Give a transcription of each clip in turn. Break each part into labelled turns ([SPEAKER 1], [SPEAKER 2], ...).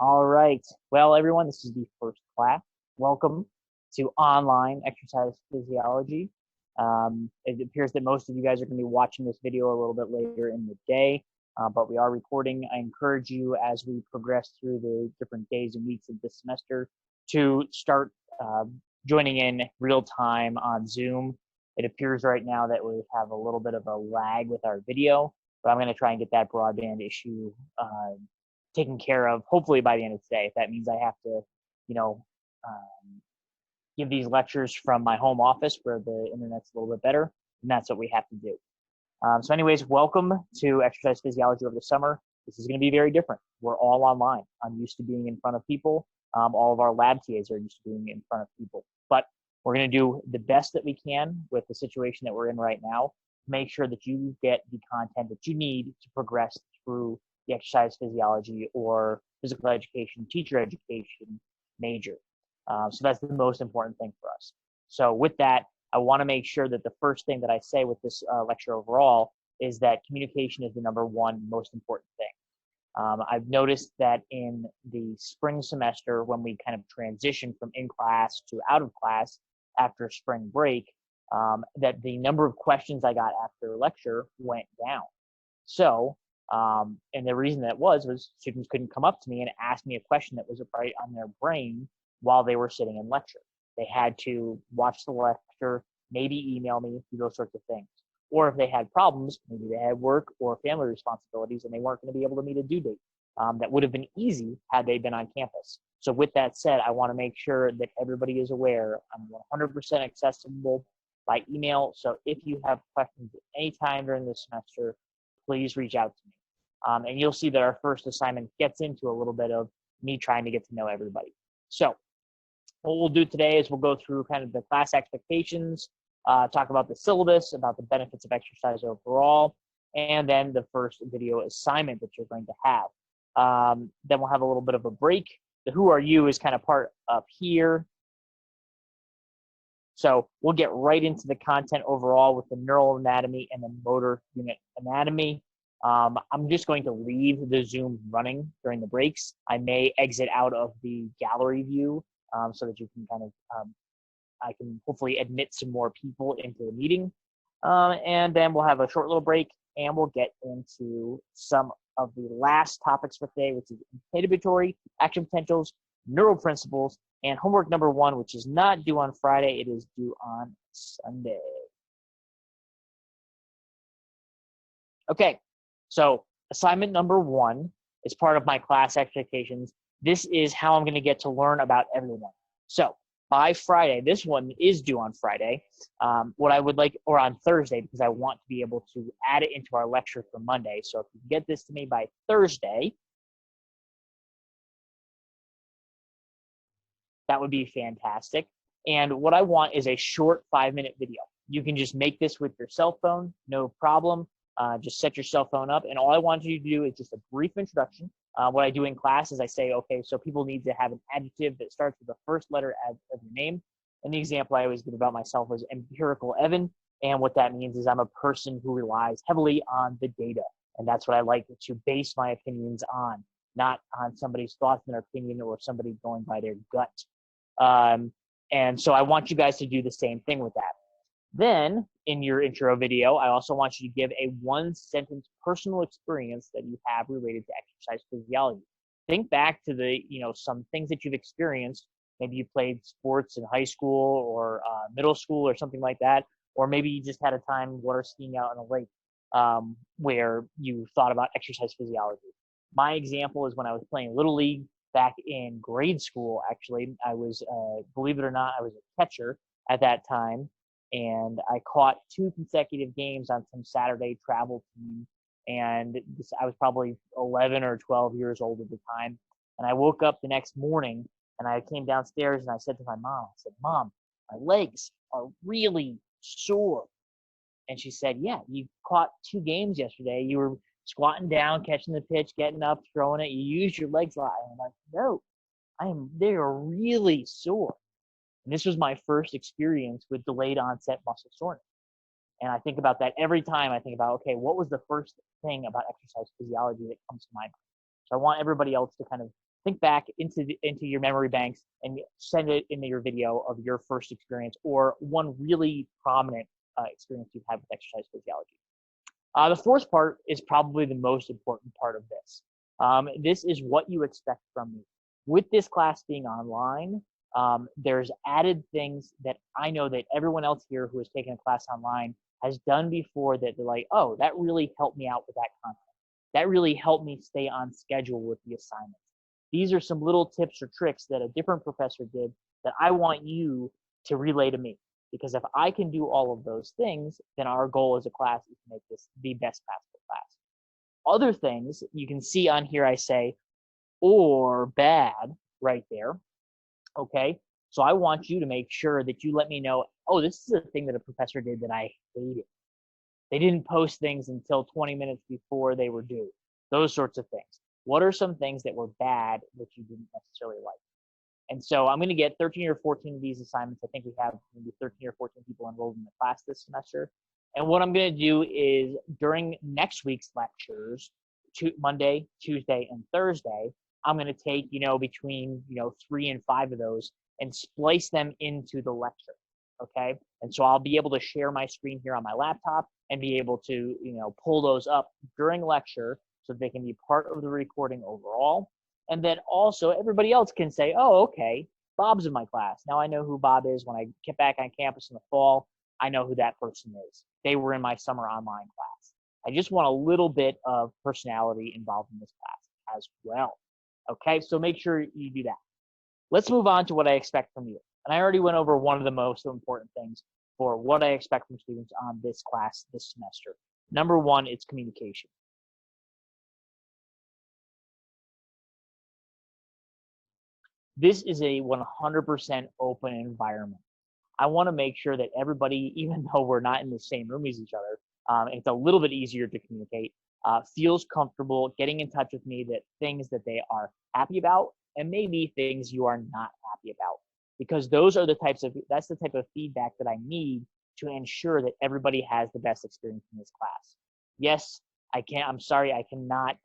[SPEAKER 1] All right. Well, everyone, this is the first class. Welcome to online exercise physiology. It appears that most of you guys are going to be watching this video a little bit later in the day, but we are recording. I encourage you as we progress through the different days and weeks of this semester to start joining in real time on Zoom. It appears right now that we have a little bit of a lag with our video, but I'm going to try and get that broadband issue taken care of, hopefully by the end of today. If that means I have to, you know, um, give these lectures from my home office where the internet's a little bit better, then that's what we have to do. So anyways, welcome to Exercise Physiology over the summer. This is going to be very different. We're all online. I'm used to being in front of people. All of our lab TAs are used to being in front of people. But we're going to do the best that we can with the situation that we're in right now. Make sure that you get the content that you need to progress through the exercise physiology or physical education, teacher education major. So that's the most important thing for us. So with that, I want to make sure that the first thing that I say with this lecture overall is that communication is the number one most important thing. I've noticed that in the spring semester, when we kind of transition from in class to out of class after spring break, that the number of questions I got after lecture went down. So, and the reason that was students couldn't come up to me and ask me a question that was right on their brain while they were sitting in lecture. They had to watch the lecture, maybe email me, do those sorts of things. Or if they had problems, maybe they had work or family responsibilities and they weren't going to be able to meet a due date. That would have been easy had they been on campus. So with that said, I want to make sure that everybody is aware I'm 100% accessible by email. So if you have questions at any time during this semester, please reach out to me. And you'll see that our first assignment gets into a little bit of me trying to get to know everybody. So what we'll do today is we'll go through kind of the class expectations, talk about the syllabus, about the benefits of exercise overall, and then the first video assignment that you're going to have. Then we'll have a little bit of a break. The who are you is kind of part up here. So we'll get right into the content overall with the neural anatomy and the motor unit anatomy. I'm just going to leave the Zoom running during the breaks. I may exit out of the gallery view so that you can kind of, I can hopefully admit some more people into the meeting. And then we'll have a short little break and we'll get into some of the last topics for today, which is inhibitory action potentials, neural principles, and homework number 1, which is not due on Friday, it is due on Sunday. Okay, so assignment number 1 is part of my class expectations. This is how I'm going to get to learn about everyone. So by Friday, this one is due on Friday, what I would like, or on Thursday, because I want to be able to add it into our lecture for Monday. So if you get this to me by Thursday, that would be fantastic. And what I want is a short 5-minute video. You can just make this with your cell phone, no problem. Just set your cell phone up. And all I want you to do is just a brief introduction. What I do in class is I say, okay, so people need to have an adjective that starts with the first letter of your name. And the example I always give about myself is empirical Evan. And what that means is I'm a person who relies heavily on the data. And that's what I like to base my opinions on, not on somebody's thoughts and their opinion or somebody going by their gut. And so I want you guys to do the same thing with that. Then in your intro video, I also want you to give a 1-sentence personal experience that you have related to exercise physiology. Think back to the, some things that you've experienced. Maybe you played sports in high school or middle school or something like that. Or maybe you just had a time water skiing out on a lake where you thought about exercise physiology. My example is when I was playing Little League back in grade school. Actually, I was, believe it or not, I was a catcher at that time. And I caught 2 consecutive games on some Saturday travel team. And I was probably 11 or 12 years old at the time. And I woke up the next morning and I came downstairs and I said to my mom, I said, Mom, my legs are really sore. And she said, yeah, you caught 2 games yesterday. You were squatting down, catching the pitch, getting up, throwing it. You used your legs a lot. And I'm like, no, they are really sore. And this was my first experience with delayed onset muscle soreness. And I think about that every time I think about, okay, what was the first thing about exercise physiology that comes to my mind? So I want everybody else to kind of think back into your memory banks and send it into your video of your first experience or one really prominent experience you've had with exercise physiology. The fourth part is probably the most important part of this. This is what you expect from me. With this class being online, there's added things that I know that everyone else here who has taken a class online has done before that they're like, oh, that really helped me out with that content. That really helped me stay on schedule with the assignments. These are some little tips or tricks that a different professor did that I want you to relay to me. Because if I can do all of those things, then our goal as a class is to make this the best possible class. Other things you can see on here, I say, or bad right there. Okay, so I want you to make sure that you let me know, oh, this is a thing that a professor did that I hated. They didn't post things until 20 minutes before they were due. Those sorts of things. What are some things that were bad that you didn't necessarily like? And so I'm going to get 13 or 14 of these assignments. I think we have maybe 13 or 14 people enrolled in the class this semester. And what I'm going to do is during next week's lectures, Monday, Tuesday, and Thursday, I'm going to take, between, 3 and 5 of those and splice them into the lecture. Okay. And so I'll be able to share my screen here on my laptop and be able to, pull those up during lecture so they can be part of the recording overall. And then also everybody else can say, oh, okay, Bob's in my class. Now I know who Bob is. When I get back on campus in the fall, I know who that person is. They were in my summer online class. I just want a little bit of personality involved in this class as well. Okay, so make sure you do that. Let's move on to what I expect from you. And I already went over one of the most important things for what I expect from students on this class this semester. Number one, it's communication. This is a 100% open environment. I want to make sure that everybody, even though we're not in the same room as each other, it's a little bit easier to communicate, feels comfortable getting in touch with me, that things that they are happy about and maybe things you are not happy about. Because that's the type of feedback that I need to ensure that everybody has the best experience in this class. Yes, I'm sorry, I cannot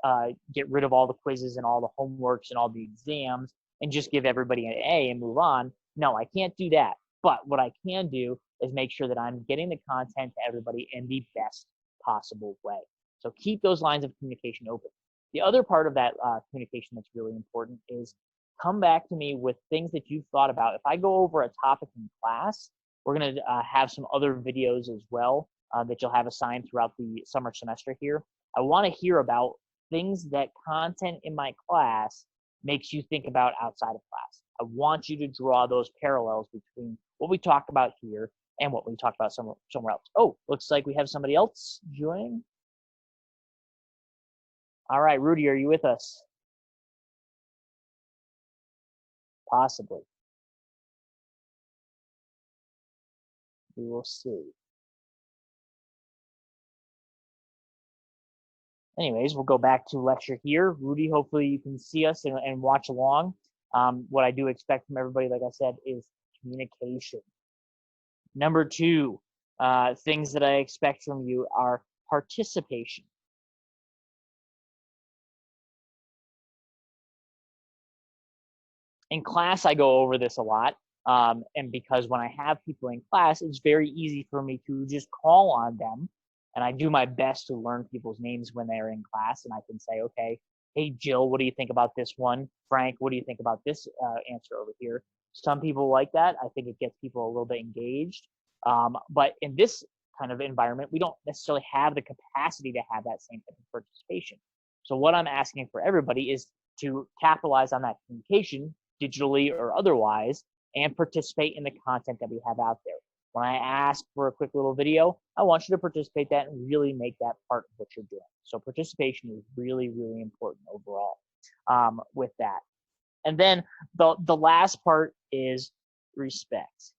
[SPEAKER 1] get rid of all the quizzes and all the homeworks and all the exams and just give everybody an A and move on. No, I can't do that. But what I can do is make sure that I'm getting the content to everybody in the best possible way. So keep those lines of communication open. The other part of that communication that's really important is come back to me with things that you've thought about. If I go over a topic in class, we're going to have some other videos as well that you'll have assigned throughout the summer semester here. I want to hear about things that content in my class makes you think about outside of class. I want you to draw those parallels between what we talked about here and what we talked about somewhere else. Oh, looks like we have somebody else joining. All right, Rudy, are you with us? Possibly. We will see. Anyways, we'll go back to lecture here. Rudy, hopefully you can see us and watch along. What I do expect from everybody, like I said, is communication. Number two, things that I expect from you are participation. In class, I go over this a lot. And because when I have people in class, it's very easy for me to just call on them. And I do my best to learn people's names when they're in class. And I can say, okay, hey, Jill, what do you think about this one? Frank, what do you think about this answer over here? Some people like that. I think it gets people a little bit engaged. But in this kind of environment, we don't necessarily have the capacity to have that same type of participation. So what I'm asking for everybody is to capitalize on that communication, digitally or otherwise, and participate in the content that we have out there. When I ask for a quick little video, I want you to participate that and really make that part of what you're doing. So participation is really, really important overall with that. And then the last part is respect.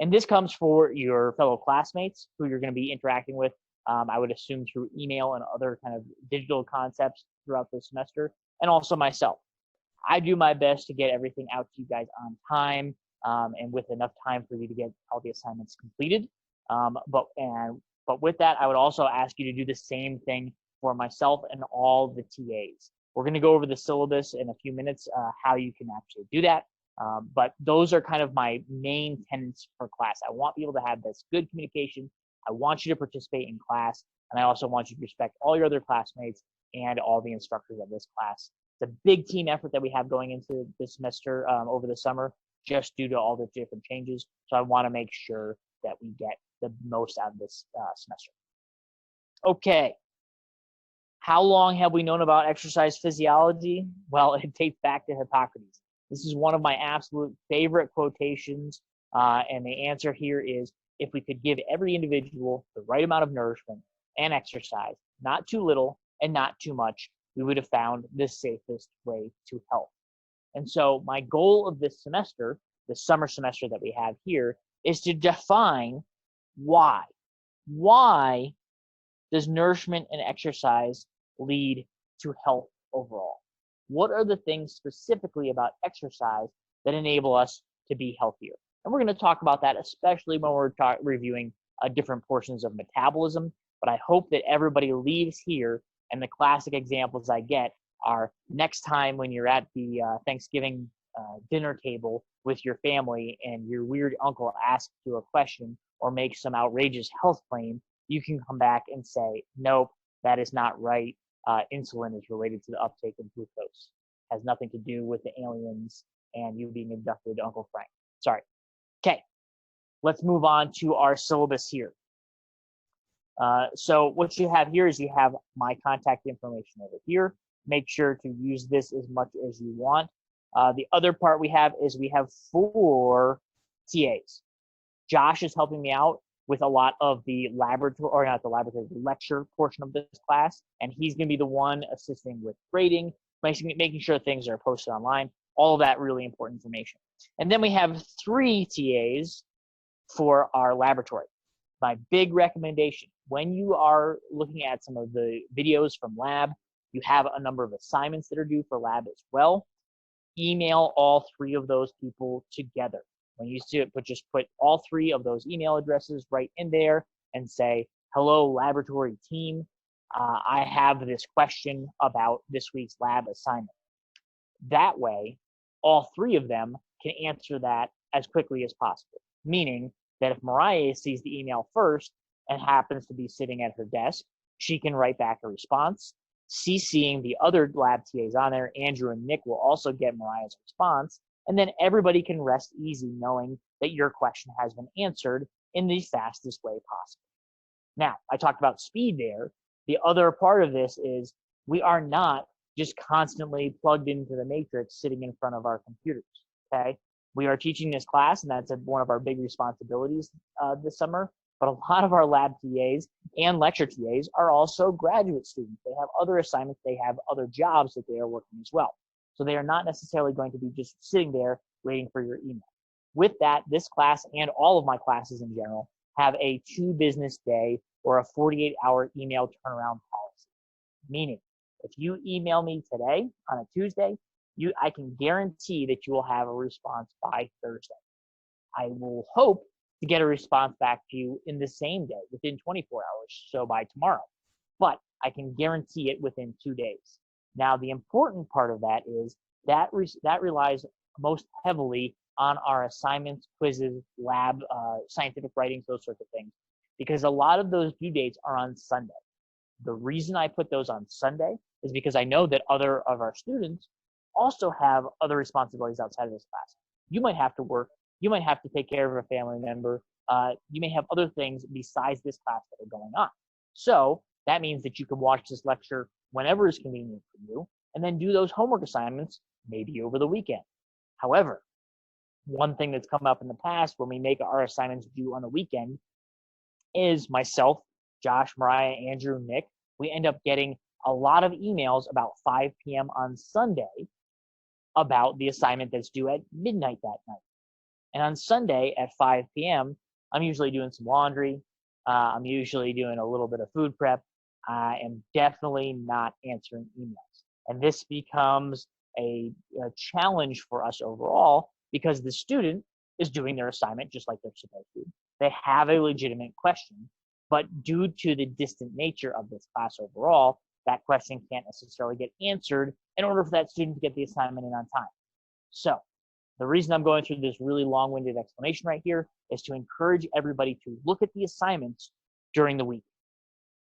[SPEAKER 1] And this comes for your fellow classmates who you're going to be interacting with, I would assume through email and other kind of digital concepts throughout the semester, and also myself. I do my best to get everything out to you guys on time and with enough time for you to get all the assignments completed. But with that, I would also ask you to do the same thing for myself and all the TAs. We're going to go over the syllabus in a few minutes, how you can actually do that. But those are kind of my main tenets for class. I want people to have this good communication. I want you to participate in class, and I also want you to respect all your other classmates and all the instructors of this class. It's a big team effort that we have going into this semester over the summer, just due to all the different changes. So I want to make sure that we get the most out of this semester. Okay. How long have we known about exercise physiology? Well, it dates back to Hippocrates. This is one of my absolute favorite quotations, and the answer here is, if we could give every individual the right amount of nourishment and exercise, not too little and not too much, we would have found the safest way to health. And so my goal of this semester, the summer semester that we have here, is to define why. Why does nourishment and exercise lead to health overall? What are the things specifically about exercise that enable us to be healthier? And we're going to talk about that, especially when we're reviewing different portions of metabolism. But I hope that everybody leaves here, and the classic examples I get are next time when you're at the Thanksgiving dinner table with your family and your weird uncle asks you a question or makes some outrageous health claim, you can come back and say, nope, that is not right. Insulin is related to the uptake of glucose. It has nothing to do with the aliens and you being abducted, Uncle Frank. Sorry. Okay, let's move on to our syllabus here. So what you have here is you have my contact information over here. Make sure to use this as much as you want. The other part we have is we have 4 TAs. Josh is helping me out with a lot of the laboratory, or not the laboratory, the lecture portion of this class. And he's going to be the one assisting with grading, making sure things are posted online, all of that really important information. And then we have 3 TAs for our laboratory. My big recommendation, when you are looking at some of the videos from lab, you have a number of assignments that are due for lab as well. Email all 3 of those people together. When you see it, just put all 3 of those email addresses right in there and say, hello, laboratory team. I have this question about this week's lab assignment. That way, all 3 of them can answer that as quickly as possible. Meaning that if Mariah sees the email first and happens to be sitting at her desk, she can write back a response. CCing the other lab TAs on there, Andrew and Nick, will also get Mariah's response. And then everybody can rest easy knowing that your question has been answered in the fastest way possible. Now, I talked about speed there. The other part of this is we are not just constantly plugged into the matrix sitting in front of our computers, okay? We are teaching this class, and that's one of our big responsibilities this summer. But a lot of our lab TAs and lecture TAs are also graduate students. They have other assignments. They have other jobs that they are working as well. So they are not necessarily going to be just sitting there waiting for your email. With that, this class and all of my classes in general have a 2 business day or a 48-hour email turnaround policy. Meaning, if you email me today on a Tuesday, I can guarantee that you will have a response by Thursday. I will hope to get a response back to you in the same day, within 24 hours, so by tomorrow. But I can guarantee it within 2 days. Now, the important part of that is that relies most heavily on our assignments, quizzes, lab, scientific writings, those sorts of things, because a lot of those due dates are on Sunday. The reason I put those on Sunday is because I know that other of our students also have other responsibilities outside of this class. You might have to work. You might have to take care of a family member. You may have other things besides this class that are going on. So that means that you can watch this lecture whenever is convenient for you, and then do those homework assignments maybe over the weekend. However, one thing that's come up in the past when we make our assignments due on the weekend is myself, Josh, Mariah, Andrew, Nick, we end up getting a lot of emails about 5 p.m. on Sunday about the assignment that's due at midnight that night. And on Sunday at 5 p.m., I'm usually doing some laundry. I'm usually doing a little bit of food prep. I am definitely not answering emails. And this becomes a challenge for us overall because the student is doing their assignment just like they're supposed to. They have a legitimate question, but due to the distant nature of this class overall, that question can't necessarily get answered in order for that student to get the assignment in on time. So the reason I'm going through this really long-winded explanation right here is to encourage everybody to look at the assignments during the week.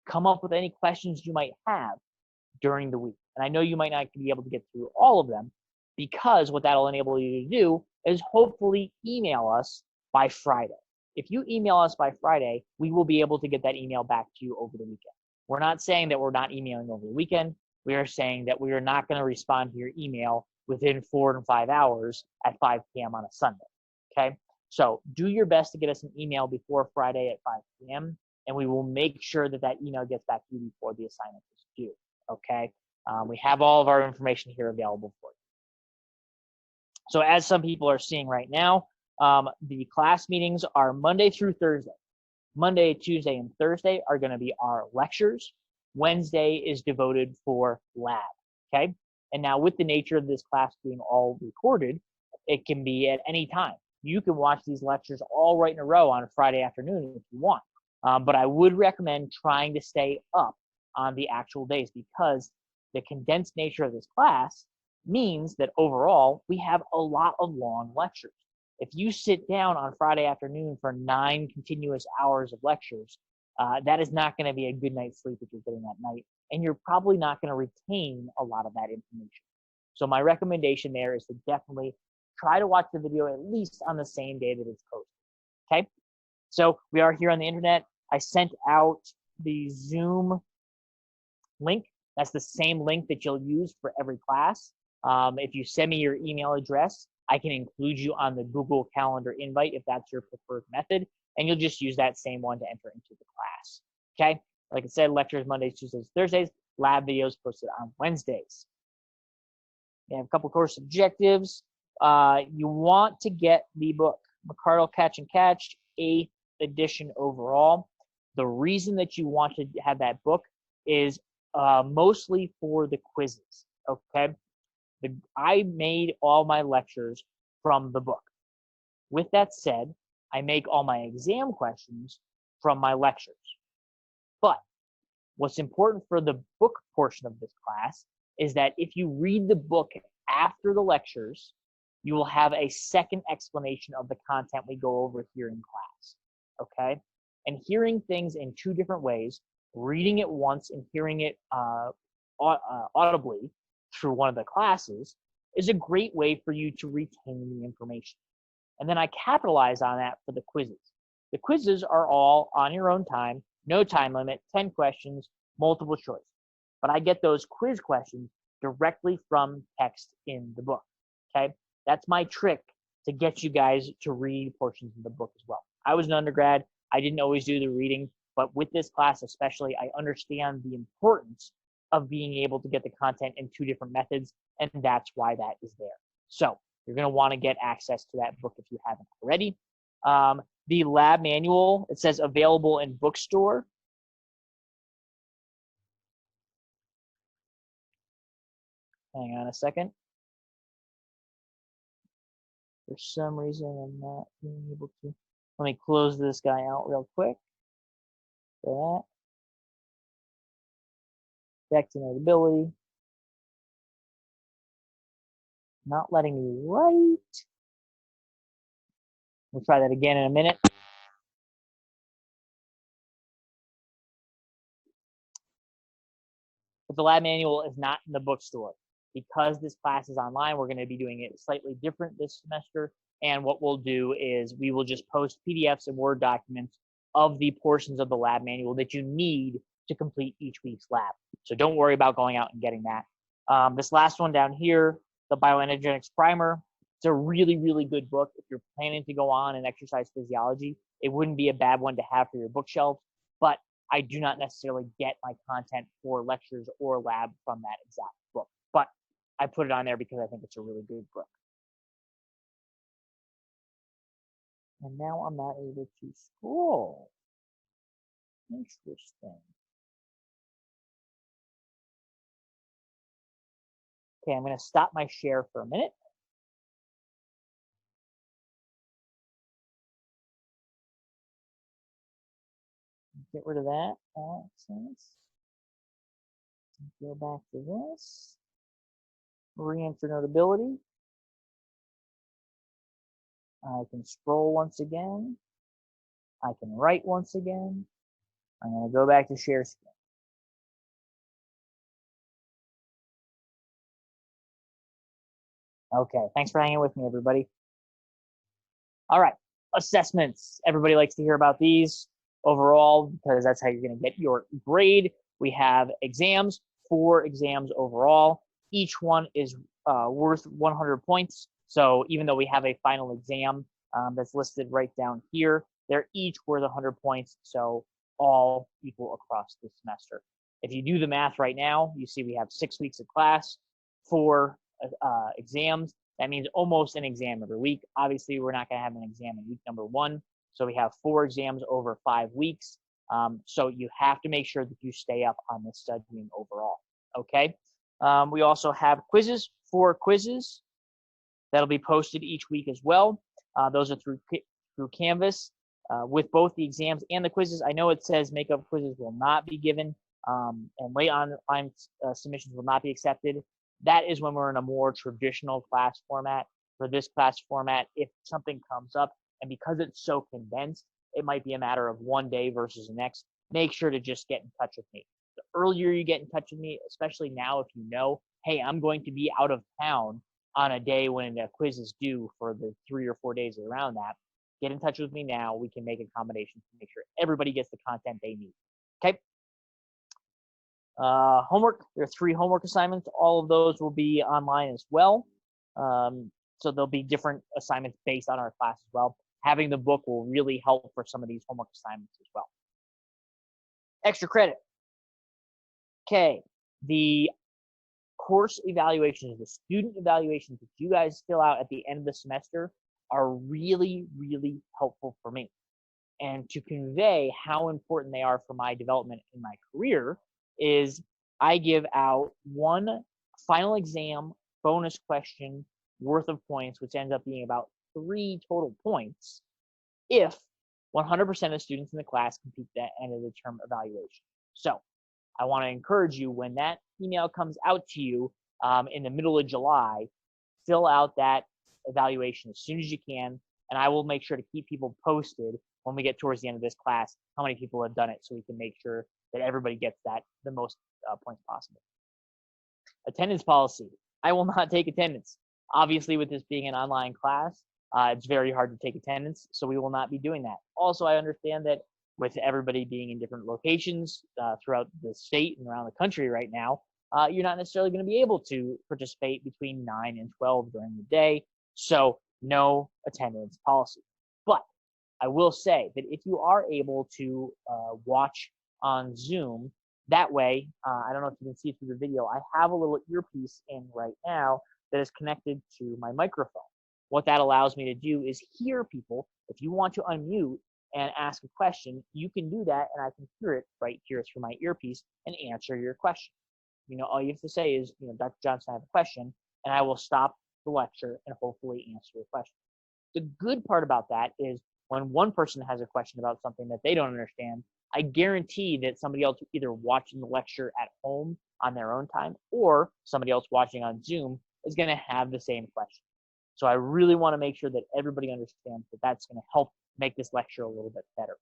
[SPEAKER 1] Come up with any questions you might have during the week. And I know you might not be able to get through all of them, because what that'll enable you to do is hopefully email us by Friday. If you email us by Friday, we will be able to get that email back to you over the weekend. We're not saying that we're not emailing over the weekend. We are saying that we are not going to respond to your email within 4 to 5 hours at 5 p.m. on a Sunday. Okay? So do your best to get us an email before Friday at 5 p.m., and we will make sure that that email gets back to you before the assignment is due. Okay? We have all of our information here available for you. So as some people are seeing right now, the class meetings are Monday through Thursday. Monday, Tuesday, and Thursday are going to be our lectures. Wednesday is devoted for lab, okay? And now with the nature of this class being all recorded, it can be at any time. You can watch these lectures all right in a row on a Friday afternoon if you want. But I would recommend trying to stay up on the actual days, because the condensed nature of this class means that overall we have a lot of long lectures. If you sit down on Friday afternoon for 9 continuous hours of lectures, that is not going to be a good night's sleep if you're getting that night, and you're probably not going to retain a lot of that information. So my recommendation there is to definitely try to watch the video at least on the same day that it's posted. Okay? So we are here on the internet. I sent out the Zoom link. That's the same link that you'll use for every class. If you send me your email address, I can include you on the Google Calendar invite if that's your preferred method, and you'll just use that same one to enter into the class. Okay? Like I said, lectures Mondays, Tuesdays, Thursdays, lab videos posted on Wednesdays. We have a couple course objectives. You want to get the book, McCardle Catch and Catch, 8th edition overall. The reason that you want to have that book is mostly for the quizzes, okay? I made all my lectures from the book. With that said, I make all my exam questions from my lectures. But what's important for the book portion of this class is that if you read the book after the lectures, you will have a second explanation of the content we go over here in class, okay? And hearing things in 2 different ways, reading it once and hearing it audibly through one of the classes, is a great way for you to retain the information. And then I capitalize on that for the quizzes. The quizzes are all on your own time, no time limit, 10 questions, multiple choice. But I get those quiz questions directly from text in the book, okay? That's my trick to get you guys to read portions of the book as well. I was an undergrad. I didn't always do the reading, but with this class especially, I understand the importance of being able to get the content in 2 different methods, and that's why that is there. So you're going to want to get access to that book if you haven't already. The lab manual, it says available in bookstore. Hang on a second. For some reason, I'm not being able to. Let me close this guy out real quick. For that. Back to notability. Not letting me write. We'll try that again in a minute. But the lab manual is not in the bookstore. Because this class is online, we're going to be doing it slightly different this semester. And what we'll do is we will just post PDFs and Word documents of the portions of the lab manual that you need to complete each week's lab. So don't worry about going out and getting that. This last one down here, the Bioenergetics Primer, it's a really, really good book. If you're planning to go on in exercise physiology, it wouldn't be a bad one to have for your bookshelf. But I do not necessarily get my content for lectures or lab from that exact book. But I put it on there because I think it's a really good book. And now I'm not able to scroll. Interesting. Okay, I'm going to stop my share for a minute. Get rid of that. Accents. Go back to this. Re-enter notability. I can scroll once again. I can write once again. I'm going to go back to share screen. Okay, thanks for hanging with me, everybody. All right, assessments. Everybody likes to hear about these overall because that's how you're going to get your grade. We have exams, 4 exams overall. Each one is worth 100 points. So even though we have a final exam that's listed right down here, they're each worth 100 points. So all equal across the semester. If you do the math right now, you see we have 6 weeks of class, 4 exams. That means almost an exam every week. Obviously, we're not going to have an exam in week number 1. So we have 4 exams over 5 weeks. So you have to make sure that you stay up on the studying overall. Okay. We also have quizzes, 4 quizzes that'll be posted each week as well. Those are through Canvas. With both the exams and the quizzes, I know it says makeup quizzes will not be given, and late online submissions will not be accepted. That is when we're in a more traditional class format. For this class format, if something comes up, and because it's so condensed, it might be a matter of one day versus the next, make sure to just get in touch with me. The earlier you get in touch with me, especially now if you know, hey, I'm going to be out of town on a day when a quiz is due for the 3 or 4 days around that, get in touch with me now. We can make accommodations to make sure everybody gets the content they need. Okay? Homework, there are 3 homework assignments. All of those will be online as well. So there'll be different assignments based on our class as well. Having the book will really help for some of these homework assignments as well. Extra credit. Okay, the course evaluations, the student evaluations that you guys fill out at the end of the semester are really, really helpful for me. And to convey how important they are for my development in my career is I give out 1 final exam bonus question worth of points, which ends up being about 3 total points if 100% of students in the class complete that end of the term evaluation. So I want to encourage you, when that email comes out to you in the middle of July, fill out that evaluation as soon as you can, and I will make sure to keep people posted when we get towards the end of this class how many people have done it, so we can make sure that everybody gets the most points possible. Attendance policy. I will not take attendance. Obviously, with this being an online class, it's very hard to take attendance, so we will not be doing that. Also, I understand that with everybody being in different locations throughout the state and around the country right now, you're not necessarily going to be able to participate between 9 and 12 during the day, so no attendance policy. But I will say that if you are able to watch on Zoom, that way, I don't know if you can see through the video, I have a little earpiece in right now that is connected to my microphone. What that allows me to do is hear people. If you want to unmute and ask a question, you can do that, and I can hear it right here through my earpiece and answer your question. All you have to say is, Dr. Johnson, I have a question, and I will stop the lecture and hopefully answer your question. The good part about that is when one person has a question about something that they don't understand, I guarantee that somebody else either watching the lecture at home on their own time or somebody else watching on Zoom is going to have the same question. So I really want to make sure that everybody understands that that's going to help make this lecture a little bit better.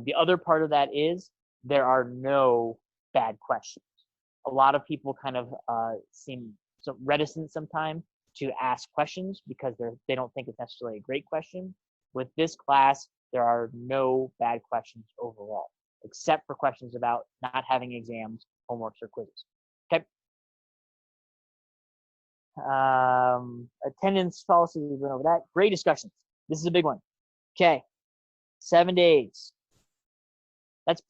[SPEAKER 1] The other part of that is there are no bad questions. A lot of people kind of seem so reticent sometimes to ask questions because they don't think it's necessarily a great question. With this class, there are no bad questions overall, except for questions about not having exams, homeworks, or quizzes. Okay. Attendance policy, we went over that. Grade discussions. This is a big one. Okay. 7 days. That's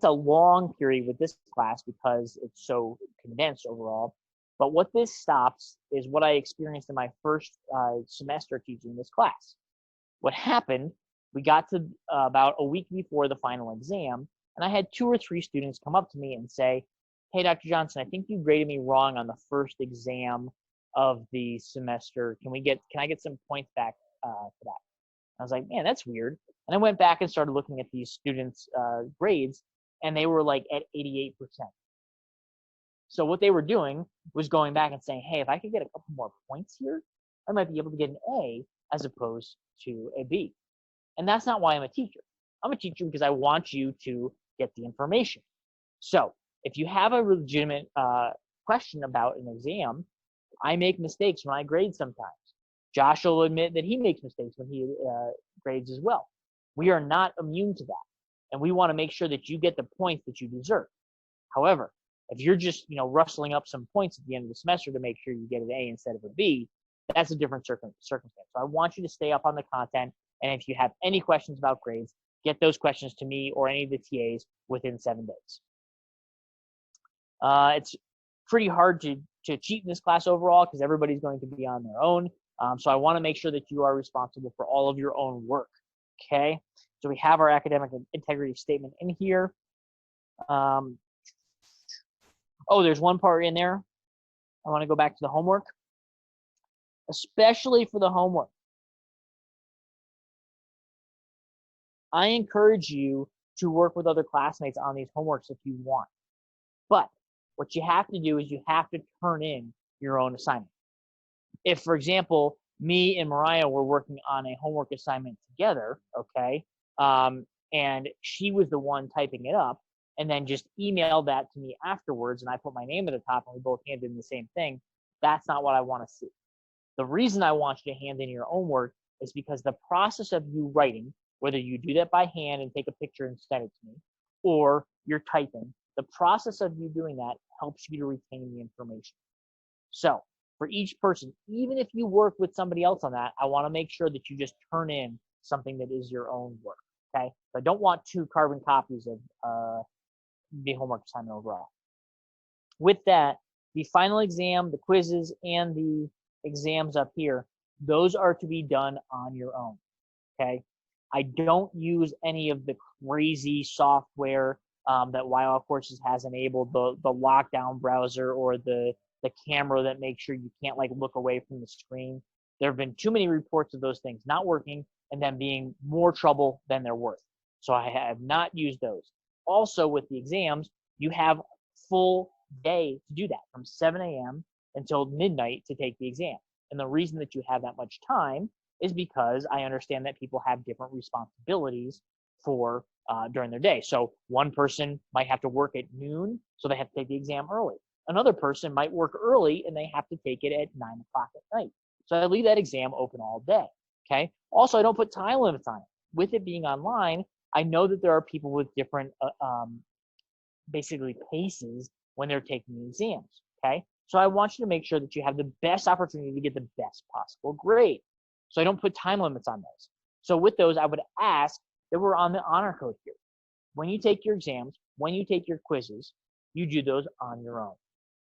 [SPEAKER 1] a long period with this class because it's so condensed overall. But what this stops is what I experienced in my first semester teaching this class. What happened, we got to about a week before the final exam, and I had 2 or 3 students come up to me and say, hey, Dr. Johnson, I think you graded me wrong on the first exam of the semester. Can I get some points back for that? I was like, man, that's weird. And I went back and started looking at these students' grades, and they were like at 88%. So what they were doing was going back and saying, hey, if I could get a couple more points here, I might be able to get an A as opposed to a B. And that's not why I'm a teacher. I'm a teacher because I want you to get the information. So if you have a legitimate question about an exam, I make mistakes when I grade sometimes. Josh will admit that he makes mistakes when he grades as well. We are not immune to that. And we want to make sure that you get the points that you deserve. However, if you're just, rustling up some points at the end of the semester to make sure you get an A instead of a B, that's a different circumstance. So I want you to stay up on the content. And if you have any questions about grades, get those questions to me or any of the TAs within 7 days. It's pretty hard to cheat in this class overall because everybody's going to be on their own. So I want to make sure that you are responsible for all of your own work. Okay. So we have our academic integrity statement in here. There's one part in there. I want to go back to the homework, especially for the homework. I encourage you to work with other classmates on these homeworks if you want. But what you have to do is you have to turn in your own assignment. If, for example, me and Mariah were working on a homework assignment together, okay, and she was the one typing it up, and then just emailed that to me afterwards, and I put my name at the top, and we both handed in the same thing, that's not what I want to see. The reason I want you to hand in your own work is because the process of you writing, whether you do that by hand and take a picture and send it to me, or you're typing, the process of you doing that helps you to retain the information. So for each person, even if you work with somebody else on that, I want to make sure that you just turn in something that is your own work, okay? So I don't want 2 carbon copies of the homework assignment overall. With that, the final exam, the quizzes, and the exams up here, those are to be done on your own, okay? I don't use any of the crazy software that Wild Courses has enabled, the lockdown browser or the camera that makes sure you can't look away from the screen. There have been too many reports of those things not working and then being more trouble than they're worth. So I have not used those. Also with the exams, you have full day to do that from 7 a.m. until midnight to take the exam. And the reason that you have that much time is because I understand that people have different responsibilities for during their day. So one person might have to work at noon, so they have to take the exam early. Another person might work early and they have to take it at 9 o'clock at night. So I leave that exam open all day. Okay. Also, I don't put time limits on it. With it being online, I know that there are people with different, basically paces when they're taking the exams. Okay. So I want you to make sure that you have the best opportunity to get the best possible grade. So I don't put time limits on those. So with those, I would ask that we're on the honor code here. When you take your exams, when you take your quizzes, you do those on your own.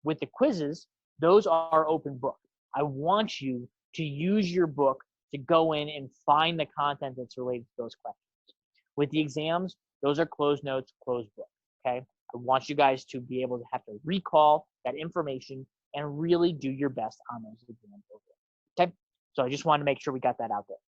[SPEAKER 1] With the quizzes, those are open book. I want you to use your book to go in and find the content that's related to those questions. With the exams, those are closed notes, closed book, okay? I want you guys to be able to have to recall that information and really do your best on those exams, okay? So I just wanted to make sure we got that out there.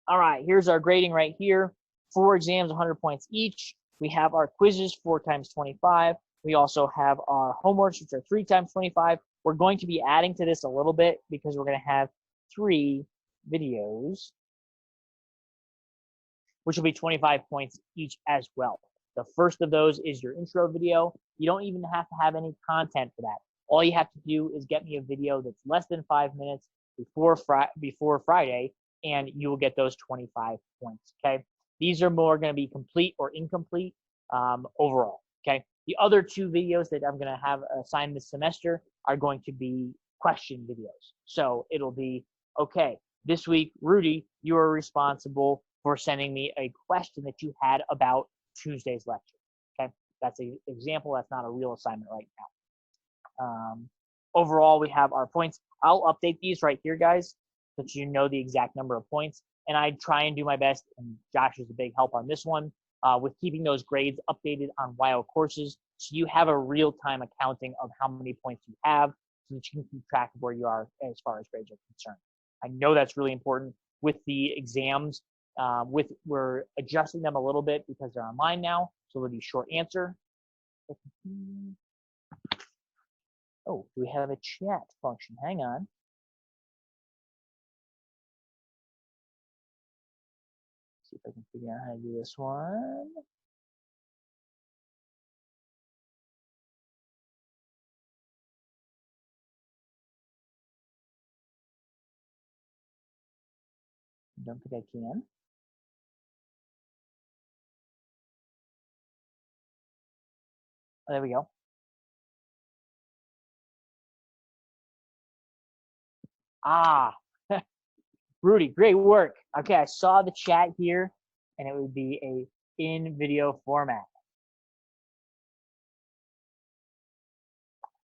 [SPEAKER 1] All right, here's our grading right here. 4 exams, 100 points each. We have our quizzes, 4 times 25. We also have our homeworks, which are 3 times 25. We're going to be adding to this a little bit because we're going to have 3 videos, which will be 25 points each as well. The first of those is your intro video. You don't even have to have any content for that. All you have to do is get me a video that's less than 5 minutes before Friday, and you will get those 25 points, okay? These are more going to be complete or incomplete overall, okay? The other 2 videos that I'm going to have assigned this semester are going to be question videos. So it'll be, okay, this week, Rudy, you are responsible for sending me a question that you had about Tuesday's lecture, okay? That's an example. That's not a real assignment right now. Overall, we have our points. I'll update these right here, guys, so that you know the exact number of points. And I try and do my best, and Josh is a big help on this one, with keeping those grades updated on Wild Courses, so you have a real-time accounting of how many points you have, so that you can keep track of where you are as far as grades are concerned. I know that's really important. With the exams, we're adjusting them a little bit because they're online now, so it'll be short answer. Oh, do we have a chat function? Hang on. See if I can figure out how to do this one. I don't think I can. Oh, there we go. Ah, Rudy, great work. Okay, I saw the chat here, and it would be a in video format.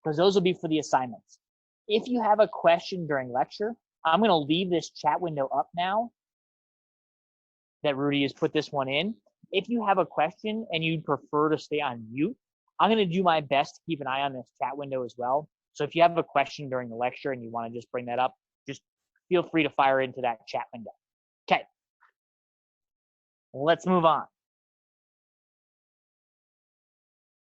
[SPEAKER 1] Because those will be for the assignments. If you have a question during lecture, I'm going to leave this chat window up now that Rudy has put this one in. If you have a question and you'd prefer to stay on mute, I'm going to do my best to keep an eye on this chat window as well. So if you have a question during the lecture and you want to just bring that up, just feel free to fire into that chat window. Okay, let's move on.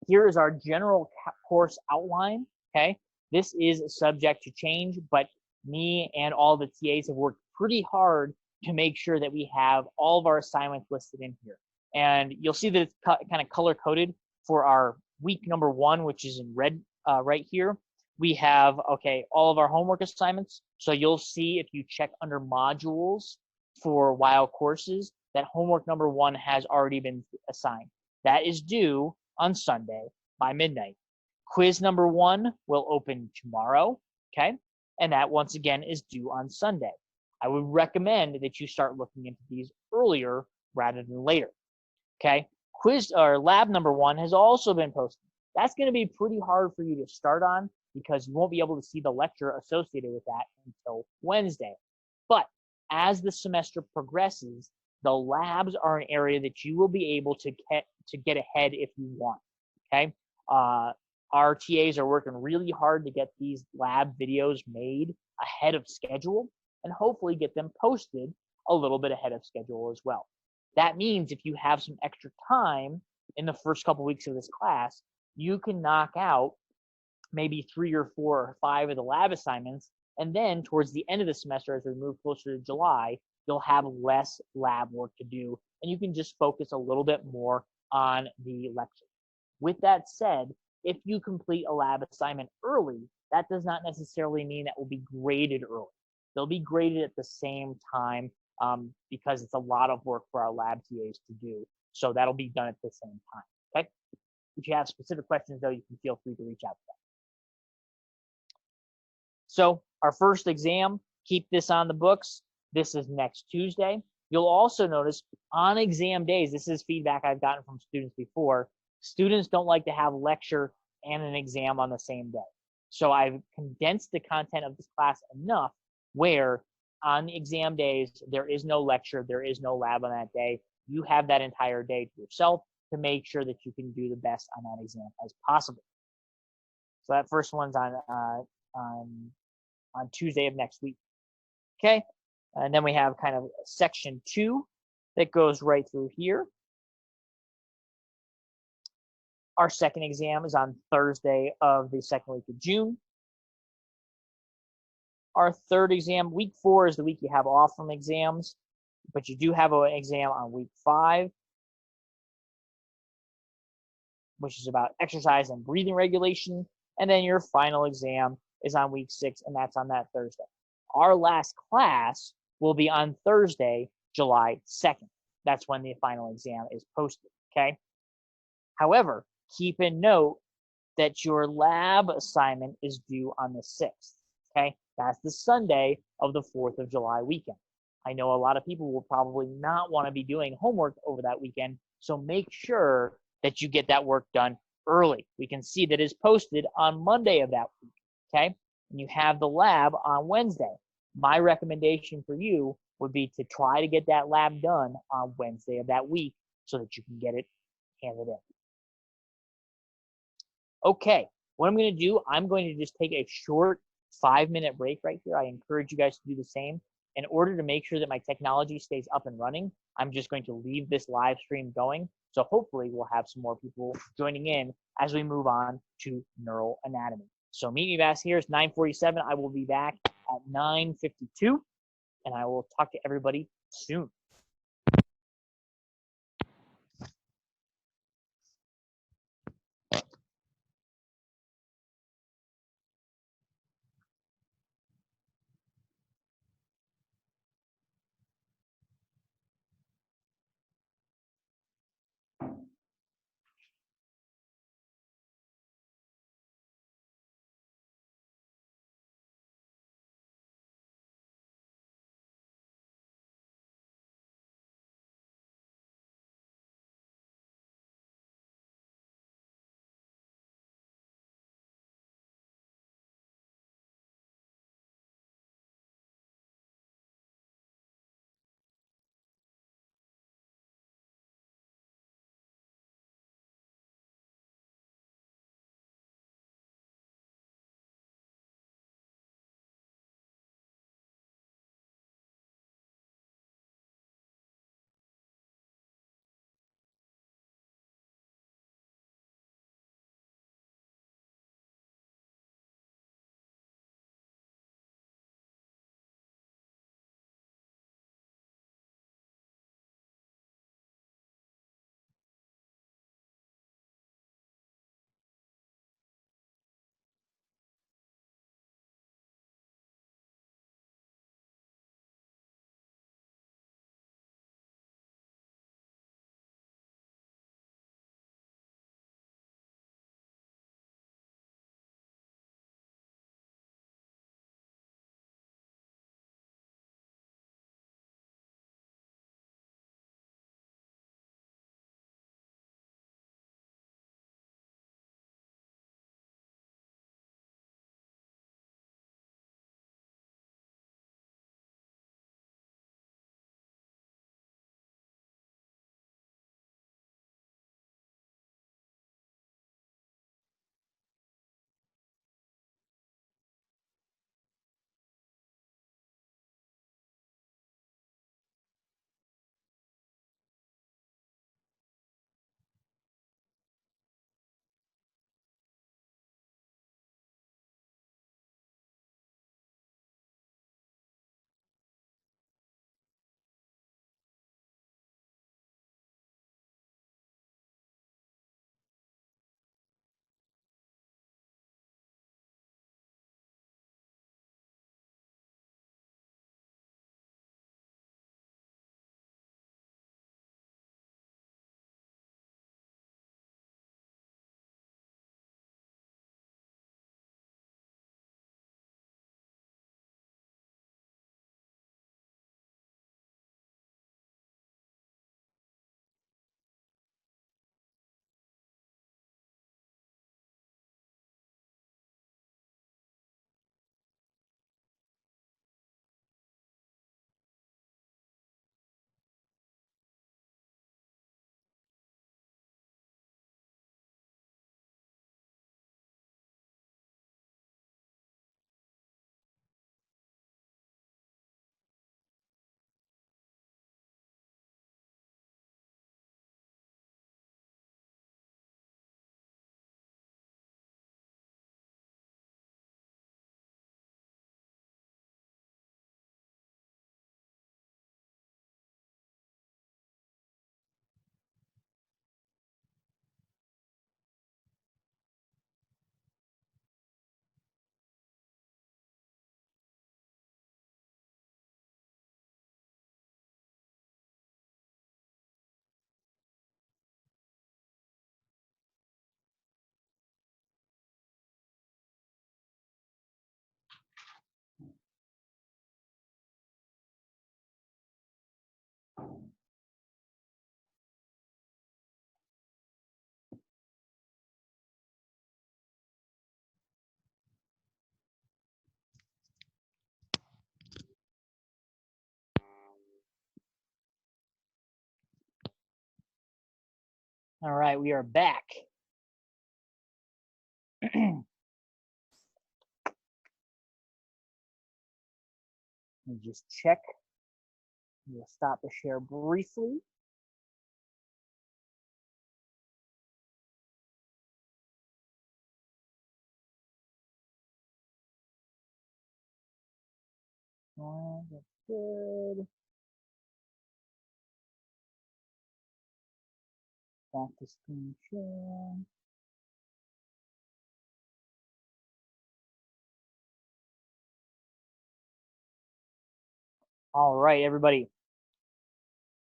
[SPEAKER 1] Here is our general course outline, okay? This is subject to change, but me and all the TAs have worked pretty hard to make sure that we have all of our assignments listed in here. And you'll see that it's kind of color-coded for our week number 1, which is in red right here. We have, okay, all of our homework assignments. So you'll see if you check under modules for WILE courses, that homework number 1 has already been assigned. That is due on Sunday by midnight. Quiz number 1 will open tomorrow, okay? And that once again is due on Sunday. I would recommend that you start looking into these earlier rather than later, okay? Quiz or lab number 1 has also been posted. That's going to be pretty hard for you to start on because you won't be able to see the lecture associated with that until Wednesday. But as the semester progresses, the labs are an area that you will be able to get ahead if you want, okay? Our TAs are working really hard to get these lab videos made ahead of schedule and hopefully get them posted a little bit ahead of schedule as well. That means if you have some extra time in the first couple weeks of this class, you can knock out maybe 3 or 4 or 5 of the lab assignments, and then towards the end of the semester, as we move closer to July, you'll have less lab work to do, and you can just focus a little bit more on the lecture. With that said, if you complete a lab assignment early, that does not necessarily mean that will be graded early. They'll be graded at the same time because it's a lot of work for our lab TAs to do. So that'll be done at the same time, okay? If you have specific questions, though, you can feel free to reach out to them. So our first exam, keep this on the books. This is next Tuesday. You'll also notice on exam days, this is feedback I've gotten from students before, students don't like to have lecture and an exam on the same day. So I've condensed the content of this class enough where on exam days, there is no lecture, there is no lab on that day. You have that entire day to yourself to make sure that you can do the best on that exam as possible. So that first one's on Tuesday of next week. Okay, and then we have kind of section 2 that goes right through here. Our second exam is on Thursday of the second week of June. Our third exam, week 4 is the week you have off from exams, but you do have an exam on week 5, which is about exercise and breathing regulation. And then your final exam is on week 6, and that's on that Thursday. Our last class will be on Thursday, July 2nd. That's when the final exam is posted, okay? However, keep in note that your lab assignment is due on the 6th, okay? That's the Sunday of the 4th of July weekend. I know a lot of people will probably not want to be doing homework over that weekend, so make sure that you get that work done early. We can see that it's posted on Monday of that week, okay? And you have the lab on Wednesday. My recommendation for you would be to try to get that lab done on Wednesday of that week so that you can get it handed in. Okay, what I'm going to do, I'm going to just take a short 5-minute break right here. I encourage you guys to do the same. In order to make sure that my technology stays up and running, I'm just going to leave this live stream going. So hopefully we'll have some more people joining in as we move on to neural anatomy. So meet me back here. It's 9:47. I will be back at 9:52, and I will talk to everybody soon. All right, we are back. Let me just check. We'll stop the share briefly. That's good. Back to screen share. All right, everybody.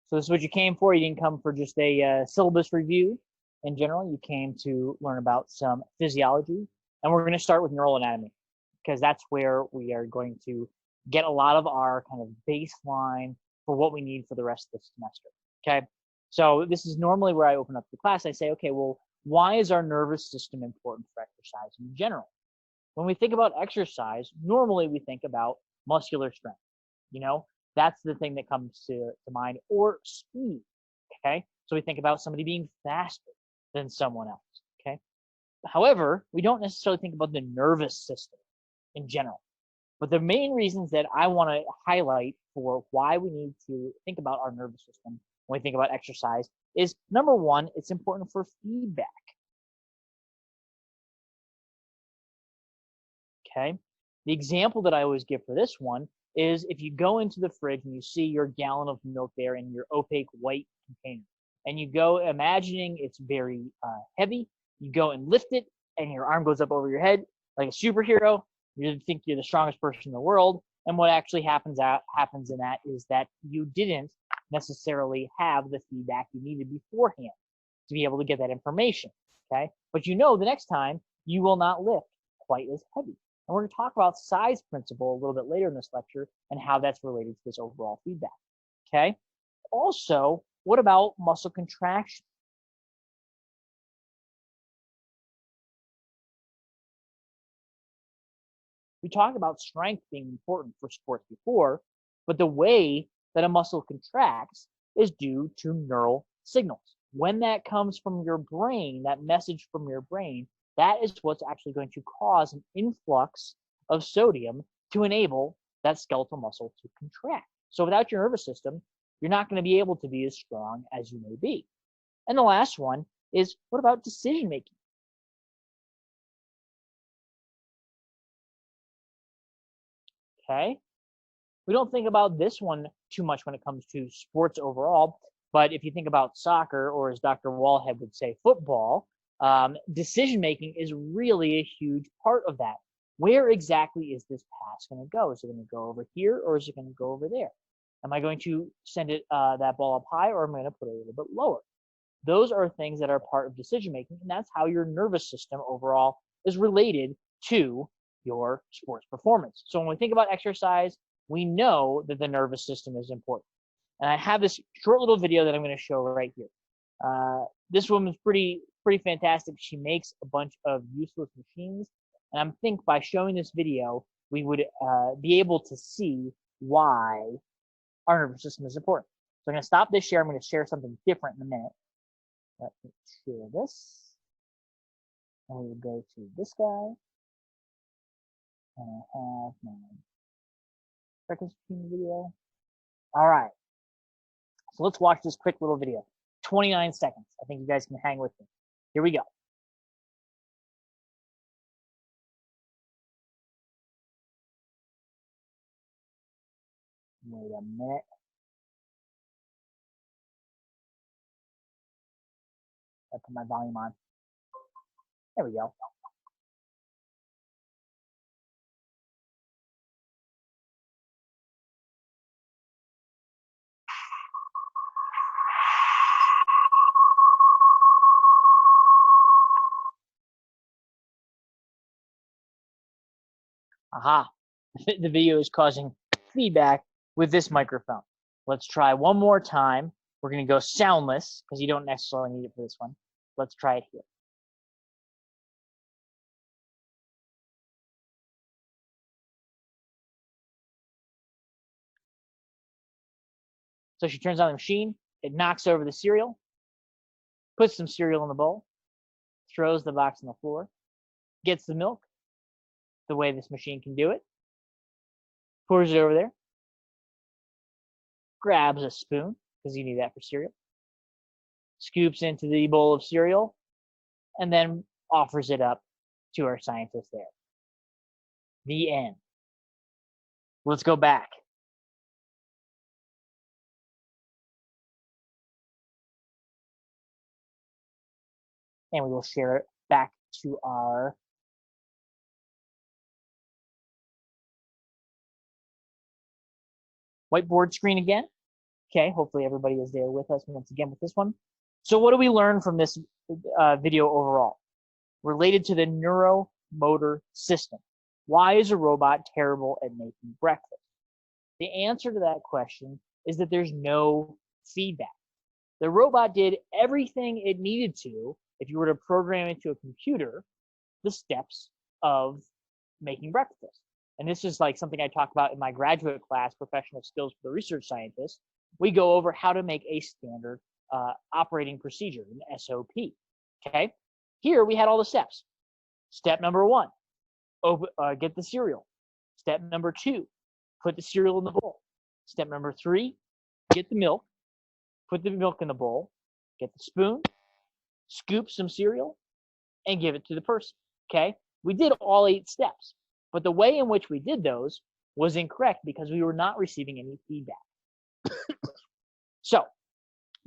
[SPEAKER 1] So this is what you came for. You didn't come for just a syllabus review in general. You came to learn about some physiology. And we're going to start with neural anatomy because that's where we are going to get a lot of our kind of baseline for what we need for the rest of the semester. Okay. So this is normally where I open up the class. I say, okay, well, why is our nervous system important for exercise in general? When we think about exercise, normally we think about muscular strength. You know, that's the thing that comes to mind, or speed. Okay. So we think about somebody being faster than someone else. Okay. However, we don't necessarily think about the nervous system in general. But the main reasons that I want to highlight for why we need to think about our nervous system when we think about exercise is number one, it's important for feedback. Okay. The example that I always give for this one is if you go into the fridge and you see your gallon of milk there in your opaque white container, and you go imagining it's very heavy, you go and lift it, and your arm goes up over your head like a superhero. You think you're the strongest person in the world, and what actually happens in that is that you didn't necessarily have the feedback you needed beforehand to be able to get that information. Okay, but you know the next time you will not lift quite as heavy. And we're going to talk about size principle a little bit later in this lecture and how that's related to this overall feedback. Okay. Also, what about muscle contraction? We talked about strength being important for sports before, but the way that a muscle contracts is due to neural signals. When that comes from your brain, that message from your brain, that is what's actually going to cause an influx of sodium to enable that skeletal muscle to contract. So without your nervous system, you're not going to be able to be as strong as you may be. And the last one is, what about decision making? Okay. We don't think about this one too much when it comes to sports overall, but if you think about soccer, or as Dr. Wallhead would say, football, decision making is really a huge part of that. Where exactly is this pass going to go? Is it going to go over here, or is it going to go over there? Am I going to send it that ball up high, or am I going to put it a little bit lower? Those are things that are part of decision making, and that's how your nervous system overall is related to your sports performance. So when we think about exercise, we know that the nervous system is important. And I have this short little video that I'm going to show right here. This woman's pretty fantastic. She makes a bunch of useless machines, and I think by showing this video, we would be able to see why our nervous system is important. So I'm going to stop this share. I'm going to share something different in a minute. Let me share this. And we will go to this guy. And I have my second screen video. All right. So let's watch this quick little video. 29 seconds. I think you guys can hang with me. Here we go. Wait a minute. I put my volume on. There we go. Aha. The video is causing feedback with this microphone. Let's try one more time. We're going to go soundless because you don't necessarily need it for this one. Let's try it here. So she turns on the machine. It knocks over the cereal, puts some cereal in the bowl, throws the box on the floor, gets the milk the way this machine can do it, pours it over there, grabs a spoon, because you need that for cereal, scoops into the bowl of cereal, and then offers it up to our scientist there. The end. Let's go back. and we will share it back to our whiteboard screen again. Okay, hopefully everybody is there with us once again with this one. So what do we learn from this video overall? Related to the neuromotor system. Why is a robot terrible at making breakfast? The answer to that question is that there's no feedback. The robot did everything it needed to, if you were to program into a computer, the steps of making breakfast. And this is like something I talk about in my graduate class, Professional Skills for the Research Scientist. We go over how to make a standard operating procedure, an SOP. Okay, here we had all the steps. Step number 1, get the cereal. Step number 2, put the cereal in the bowl. Step number 3, get the milk, put the milk in the bowl, get the spoon, scoop some cereal, and give it to the person. Okay, we did all 8 steps, but the way in which we did those was incorrect because we were not receiving any feedback. So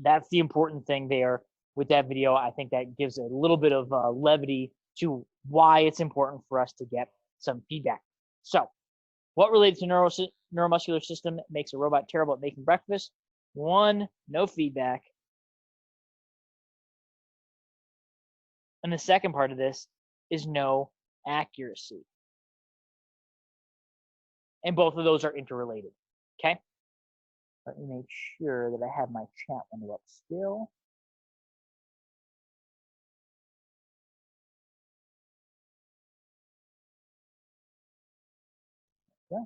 [SPEAKER 1] that's the important thing there with that video. I think that gives a little bit of levity to why it's important for us to get some feedback. So what related to neuromuscular system makes a robot terrible at making breakfast? 1, no feedback. And the second part of this is no accuracy. And both of those are interrelated. Okay? Let me make sure that I have my chat window up still. Yeah.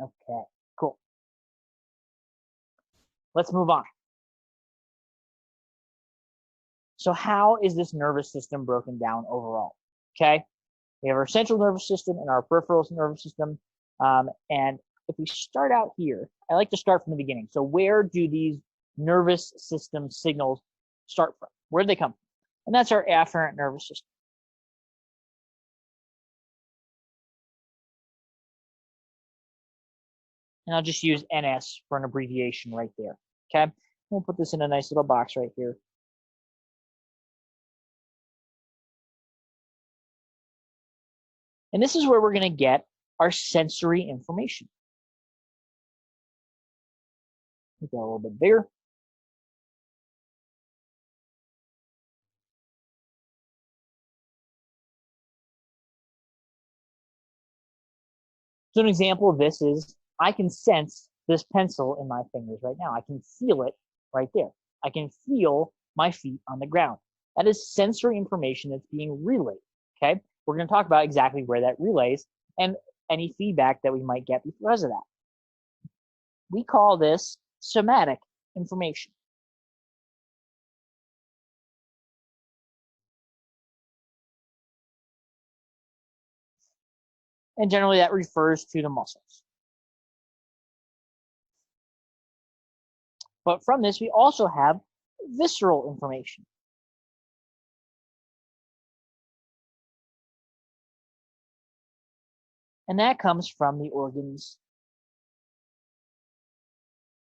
[SPEAKER 1] Okay, cool. Let's move on. So how is this nervous system broken down overall? Okay, we have our central nervous system and our peripheral nervous system. And if we start out here, I like to start from the beginning. So where do these nervous system signals start from? Where do they come from? And that's our afferent nervous system. And I'll just use NS for an abbreviation right there. Okay, we'll put this in a nice little box right here. And this is where we're going to get our sensory information. Make that a little bit bigger. So an example of this is I can sense this pencil in my fingers right now. I can feel it right there. I can feel my feet on the ground. That is sensory information that's being relayed. Okay, we're going to talk about exactly where that relays and any feedback that we might get because of that. We call this somatic information. And generally that refers to the muscles. But from this, we also have visceral information. And that comes from the organs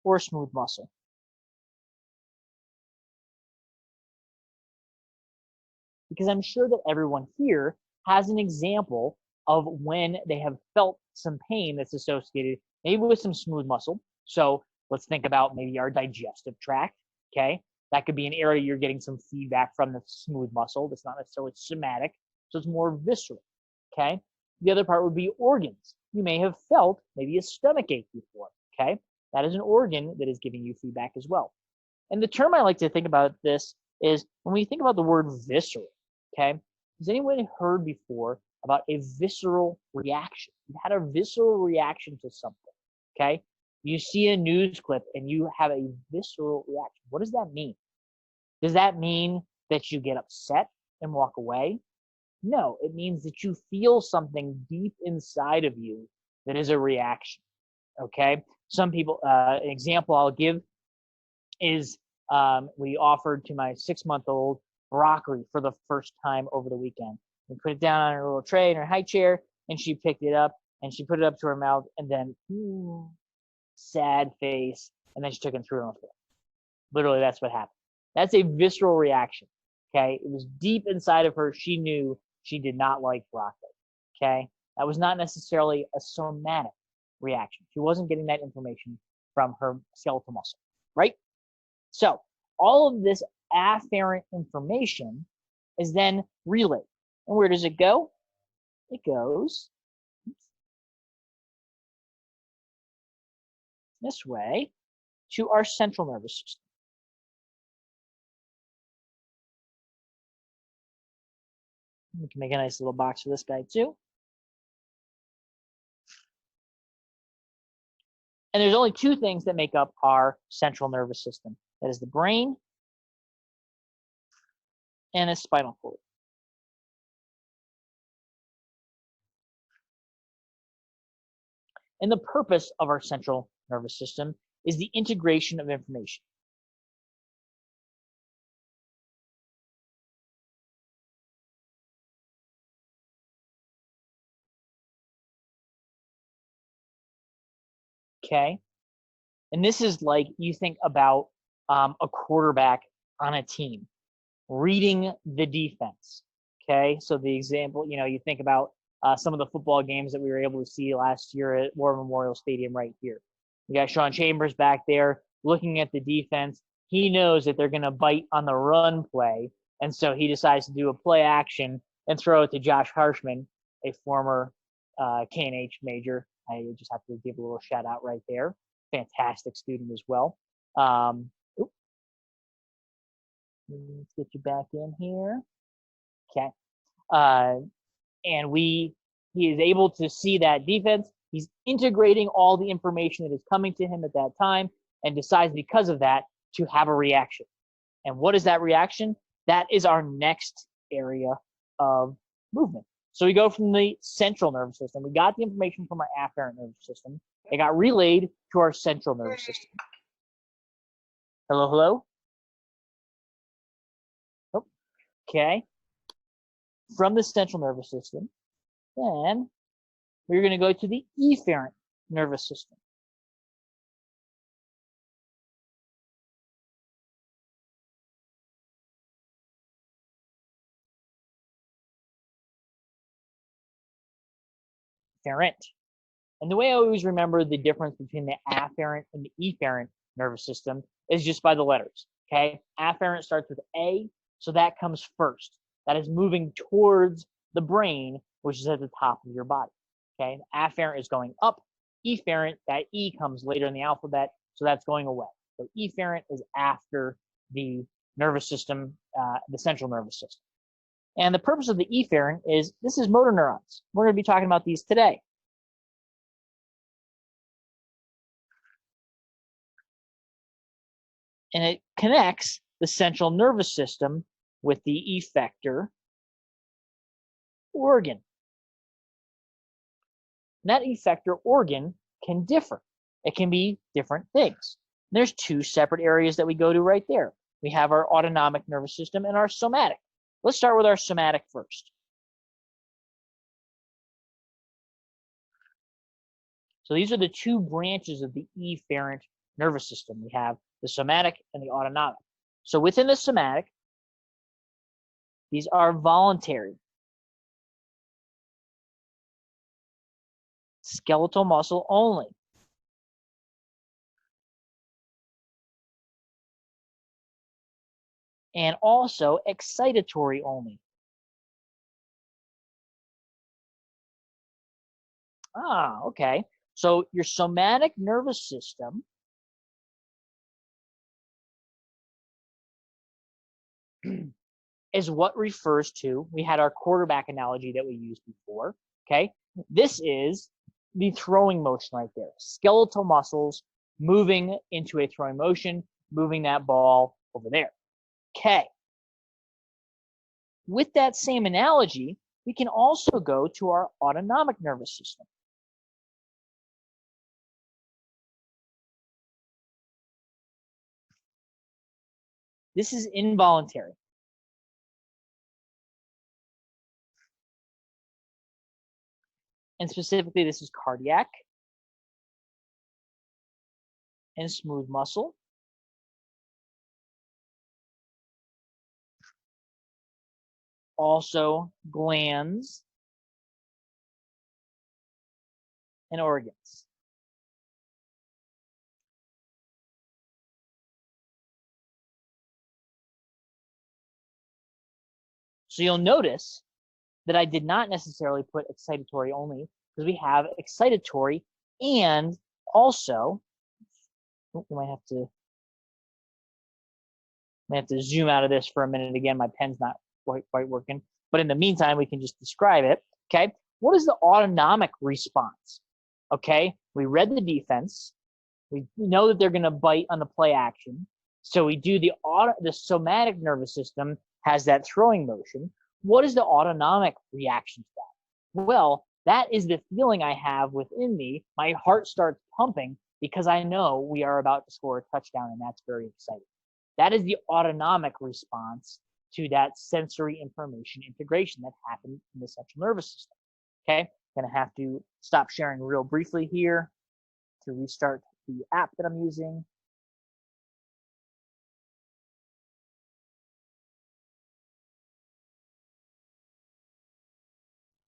[SPEAKER 1] or smooth muscle. Because I'm sure that everyone here has an example of when they have felt some pain that's associated maybe with some smooth muscle. So let's think about maybe our digestive tract, okay? That could be an area you're getting some feedback from the smooth muscle. That's not necessarily somatic, so it's more visceral, okay? The other part would be organs. You may have felt maybe a stomach ache before, okay? That is an organ that is giving you feedback as well. And the term I like to think about this is when we think about the word visceral, okay? Has anyone heard before about a visceral reaction? You had a visceral reaction to something, okay? You see a news clip and you have a visceral reaction. What does that mean? Does that mean that you get upset and walk away? No, it means that you feel something deep inside of you that is a reaction, okay? Some people, an example I'll give is we offered to my 6-month-old broccoli for the first time over the weekend. We put it down on her little tray in her high chair, and she picked it up, and she put it up to her mouth, and then, sad face, and then she took it through her mouth. Literally, that's what happened. That's a visceral reaction. Okay, it was deep inside of her. She knew she did not like broccoli. Okay, that was not necessarily a somatic reaction. She wasn't getting that information from her skeletal muscle, right? So all of this afferent information is then relayed. And where does it go? It goes this way to our central nervous system. We can make a nice little box for this guy too. And there's only two things that make up our central nervous system. That is the brain and a spinal cord. And the purpose of our central nervous system is the integration of information. Okay. And this is like you think about a quarterback on a team reading the defense. Okay. So the example, you think about some of the football games that we were able to see last year at War Memorial Stadium right here. You got Sean Chambers back there looking at the defense. He knows that they're going to bite on the run play. And so he decides to do a play action and throw it to Josh Harshman, a former K&H major. I just have to give a little shout out right there. Fantastic student as well. Let's get you back in here. Okay. And he is able to see that defense. He's integrating all the information that is coming to him at that time and decides because of that to have a reaction. And what is that reaction? That is our next area of movement. So we go from the central nervous system. We got the information from our afferent nervous system. It got relayed to our central nervous system. Hello, hello? Oh, okay. From the central nervous system, then we're going to go to the efferent nervous system. Afferent. And the way I always remember the difference between the afferent and the efferent nervous system is just by the letters. Okay. Afferent starts with A, so that comes first. That is moving towards the brain, which is at the top of your body. Okay. Afferent is going up. Efferent, that E comes later in the alphabet, so that's going away. So efferent is after the nervous system, the central nervous system. And the purpose of the efferent is this is motor neurons. We're going to be talking about these today. And it connects the central nervous system with the effector organ. And that effector organ can differ. It can be different things. There's two separate areas that we go to right there. We have our autonomic nervous system and our somatic. Let's start with our somatic first. So these are the two branches of the efferent nervous system. We have the somatic and the autonomic. So within the somatic, these are voluntary. Skeletal muscle only. And also excitatory only. Ah, okay. So your somatic nervous system is what refers to, we had our quarterback analogy that we used before, okay? This is the throwing motion right there. Skeletal muscles moving into a throwing motion, moving that ball over there. Okay. With that same analogy, we can also go to our autonomic nervous system. This is involuntary. And specifically, this is cardiac and smooth muscle. also glands and organs. So you'll notice that I did not necessarily put excitatory only, because we have excitatory and also, we might have to zoom out of this for a minute again. My pen's not quite working. But in the meantime, we can just describe it. Okay. What is the autonomic response? Okay. We read the defense. We know that they're going to bite on the play action. So we do the somatic nervous system has that throwing motion. What is the autonomic reaction to that? Well, that is the feeling I have within me. My heart starts pumping because I know we are about to score a touchdown, and that's very exciting. That is the autonomic response to that sensory information integration that happened in the central nervous system. Okay, gonna have to stop sharing real briefly here to restart the app that I'm using.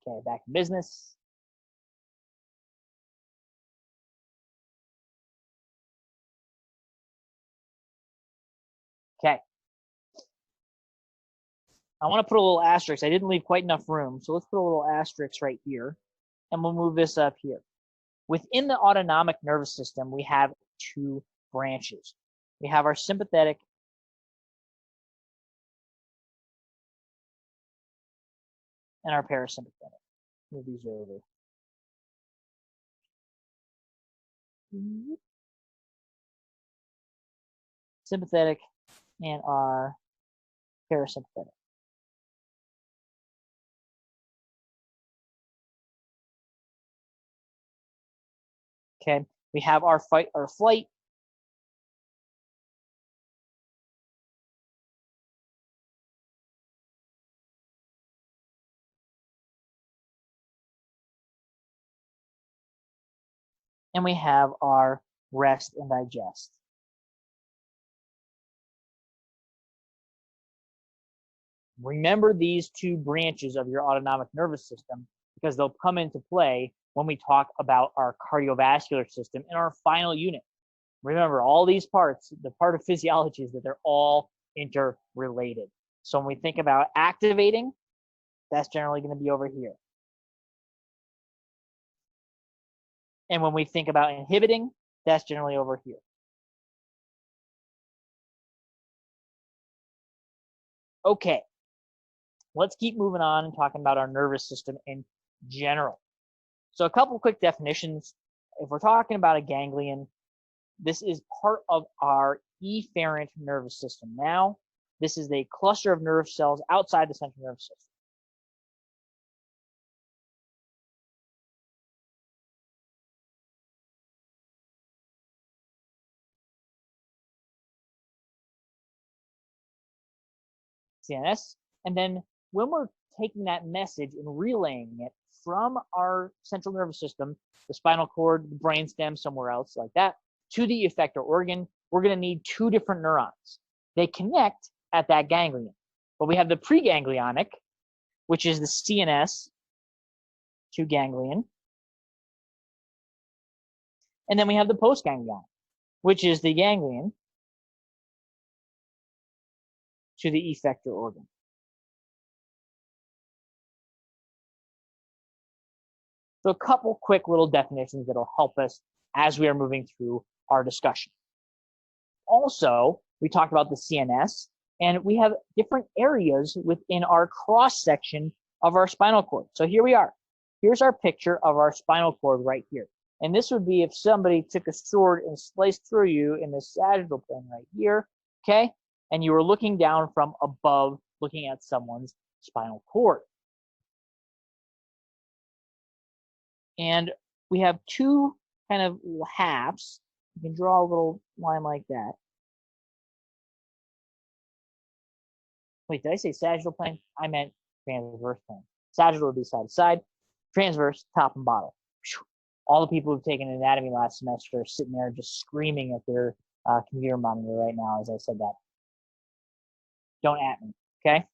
[SPEAKER 1] Okay, back in business. Okay. I want to put a little asterisk. I didn't leave quite enough room, so let's put a little asterisk right here, and we'll move this up here. Within the autonomic nervous system, we have two branches. We have our sympathetic and our parasympathetic. Move these over. Sympathetic and our parasympathetic. Okay, we have our fight or flight. And we have our rest and digest. Remember these two branches of your autonomic nervous system because they'll come into play when we talk about our cardiovascular system in our final unit. Remember, all these parts, the part of physiology is that they're all interrelated. So when we think about activating, that's generally going to be over here. And when we think about inhibiting, that's generally over here. Okay, let's keep moving on and talking about our nervous system in general. So a couple quick definitions. If we're talking about a ganglion, this is part of our efferent nervous system. Now, this is a cluster of nerve cells outside the central nervous system. CNS. And then when we're taking that message and relaying it from our central nervous system, the spinal cord, the brainstem, somewhere else like that, to the effector organ, we're going to need two different neurons. They connect at that ganglion. But we have the preganglionic, which is the CNS to ganglion. And then we have the postganglionic, which is the ganglion to the effector organ. So a couple quick little definitions that'll help us as we are moving through our discussion. Also, we talked about the CNS, and we have different areas within our cross section of our spinal cord. So here we are. Here's our picture of our spinal cord right here. And this would be if somebody took a sword and sliced through you in the sagittal plane right here, okay? And you were looking down from above, looking at someone's spinal cord. And we have two kind of halves. You can draw a little line like that. Wait, did I say sagittal plane? I meant transverse plane. Sagittal would be side to side. Transverse, top and bottom. All the people who've taken anatomy last semester are sitting there just screaming at their computer monitor right now as I said that. Don't at me, okay?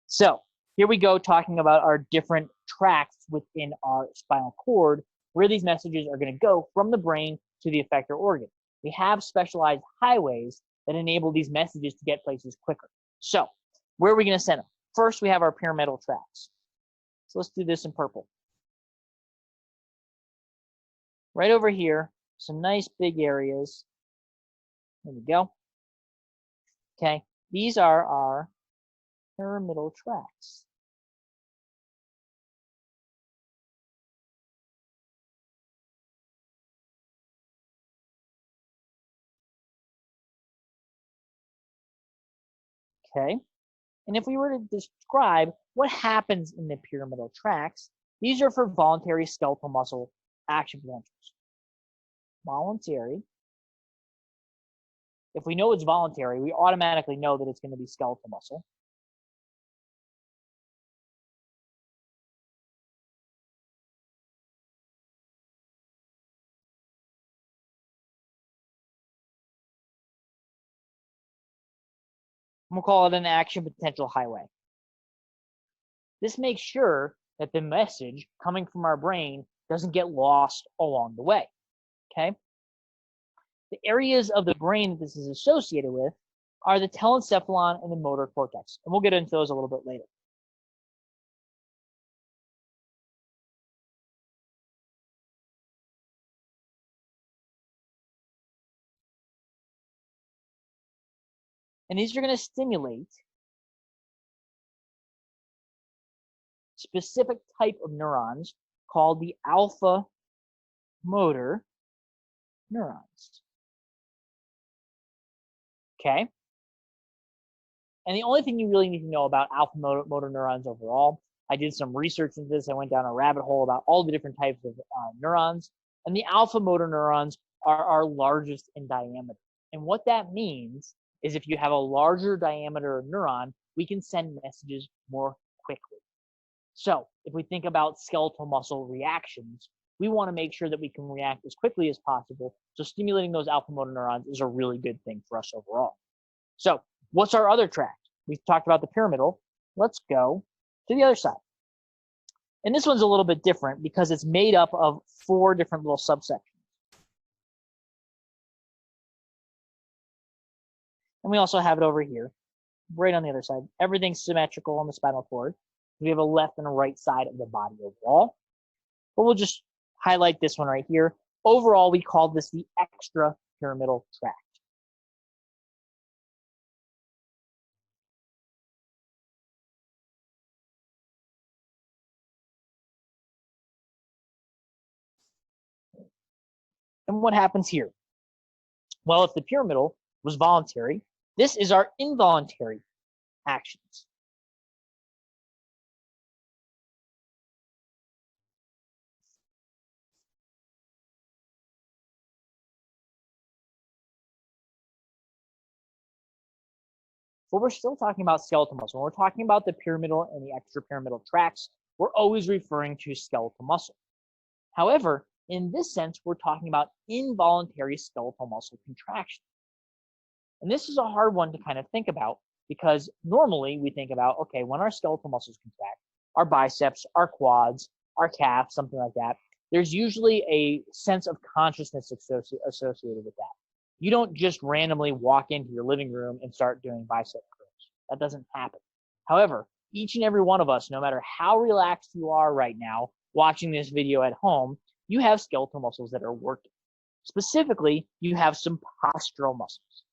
[SPEAKER 1] So here we go talking about our different tracts within our spinal cord, where these messages are going to go from the brain to the effector organ. We have specialized highways that enable these messages to get places quicker. So where are we going to send them? First, we have our pyramidal tracts. So let's do this in purple. Right over here, some nice big areas. There we go. Okay, these are our pyramidal tracts. Okay, and if we were to describe what happens in the pyramidal tracts, these are for voluntary skeletal muscle action potentials. Voluntary. If we know it's voluntary, we automatically know that it's going to be skeletal muscle. We'll call it an action potential highway. This makes sure that the message coming from our brain doesn't get lost along the way. Okay? The areas of the brain that this is associated with are the telencephalon and the motor cortex. And we'll get into those a little bit later. And these are going to stimulate specific type of neurons called the alpha motor neurons. Okay? And the only thing you really need to know about alpha motor neurons overall, I did some research into this. I went down a rabbit hole about all the different types of neurons. And the alpha motor neurons are our largest in diameter. And what that means is if you have a larger diameter neuron, we can send messages more quickly. So if we think about skeletal muscle reactions, we want to make sure that we can react as quickly as possible. So stimulating those alpha motor neurons is a really good thing for us overall. So what's our other tract? We've talked about the pyramidal. Let's go to the other side. And this one's a little bit different because it's made up of 4 different little subsections. And we also have it over here, right on the other side. Everything's symmetrical on the spinal cord. We have a left and a right side of the body overall. But we'll just highlight this one right here. Overall, we call this the extrapyramidal tract. And what happens here? Well, if the pyramidal was voluntary, this is our involuntary actions. But we're still talking about skeletal muscle. When we're talking about the pyramidal and the extrapyramidal tracts, we're always referring to skeletal muscle. However, in this sense, we're talking about involuntary skeletal muscle contraction. And this is a hard one to kind of think about because normally we think about, okay, when our skeletal muscles contract, our biceps, our quads, our calves, something like that, there's usually a sense of consciousness associated with that. You don't just randomly walk into your living room and start doing bicep curls. That doesn't happen. However, each and every one of us, no matter how relaxed you are right now, watching this video at home, you have skeletal muscles that are working. Specifically, you have some postural muscles.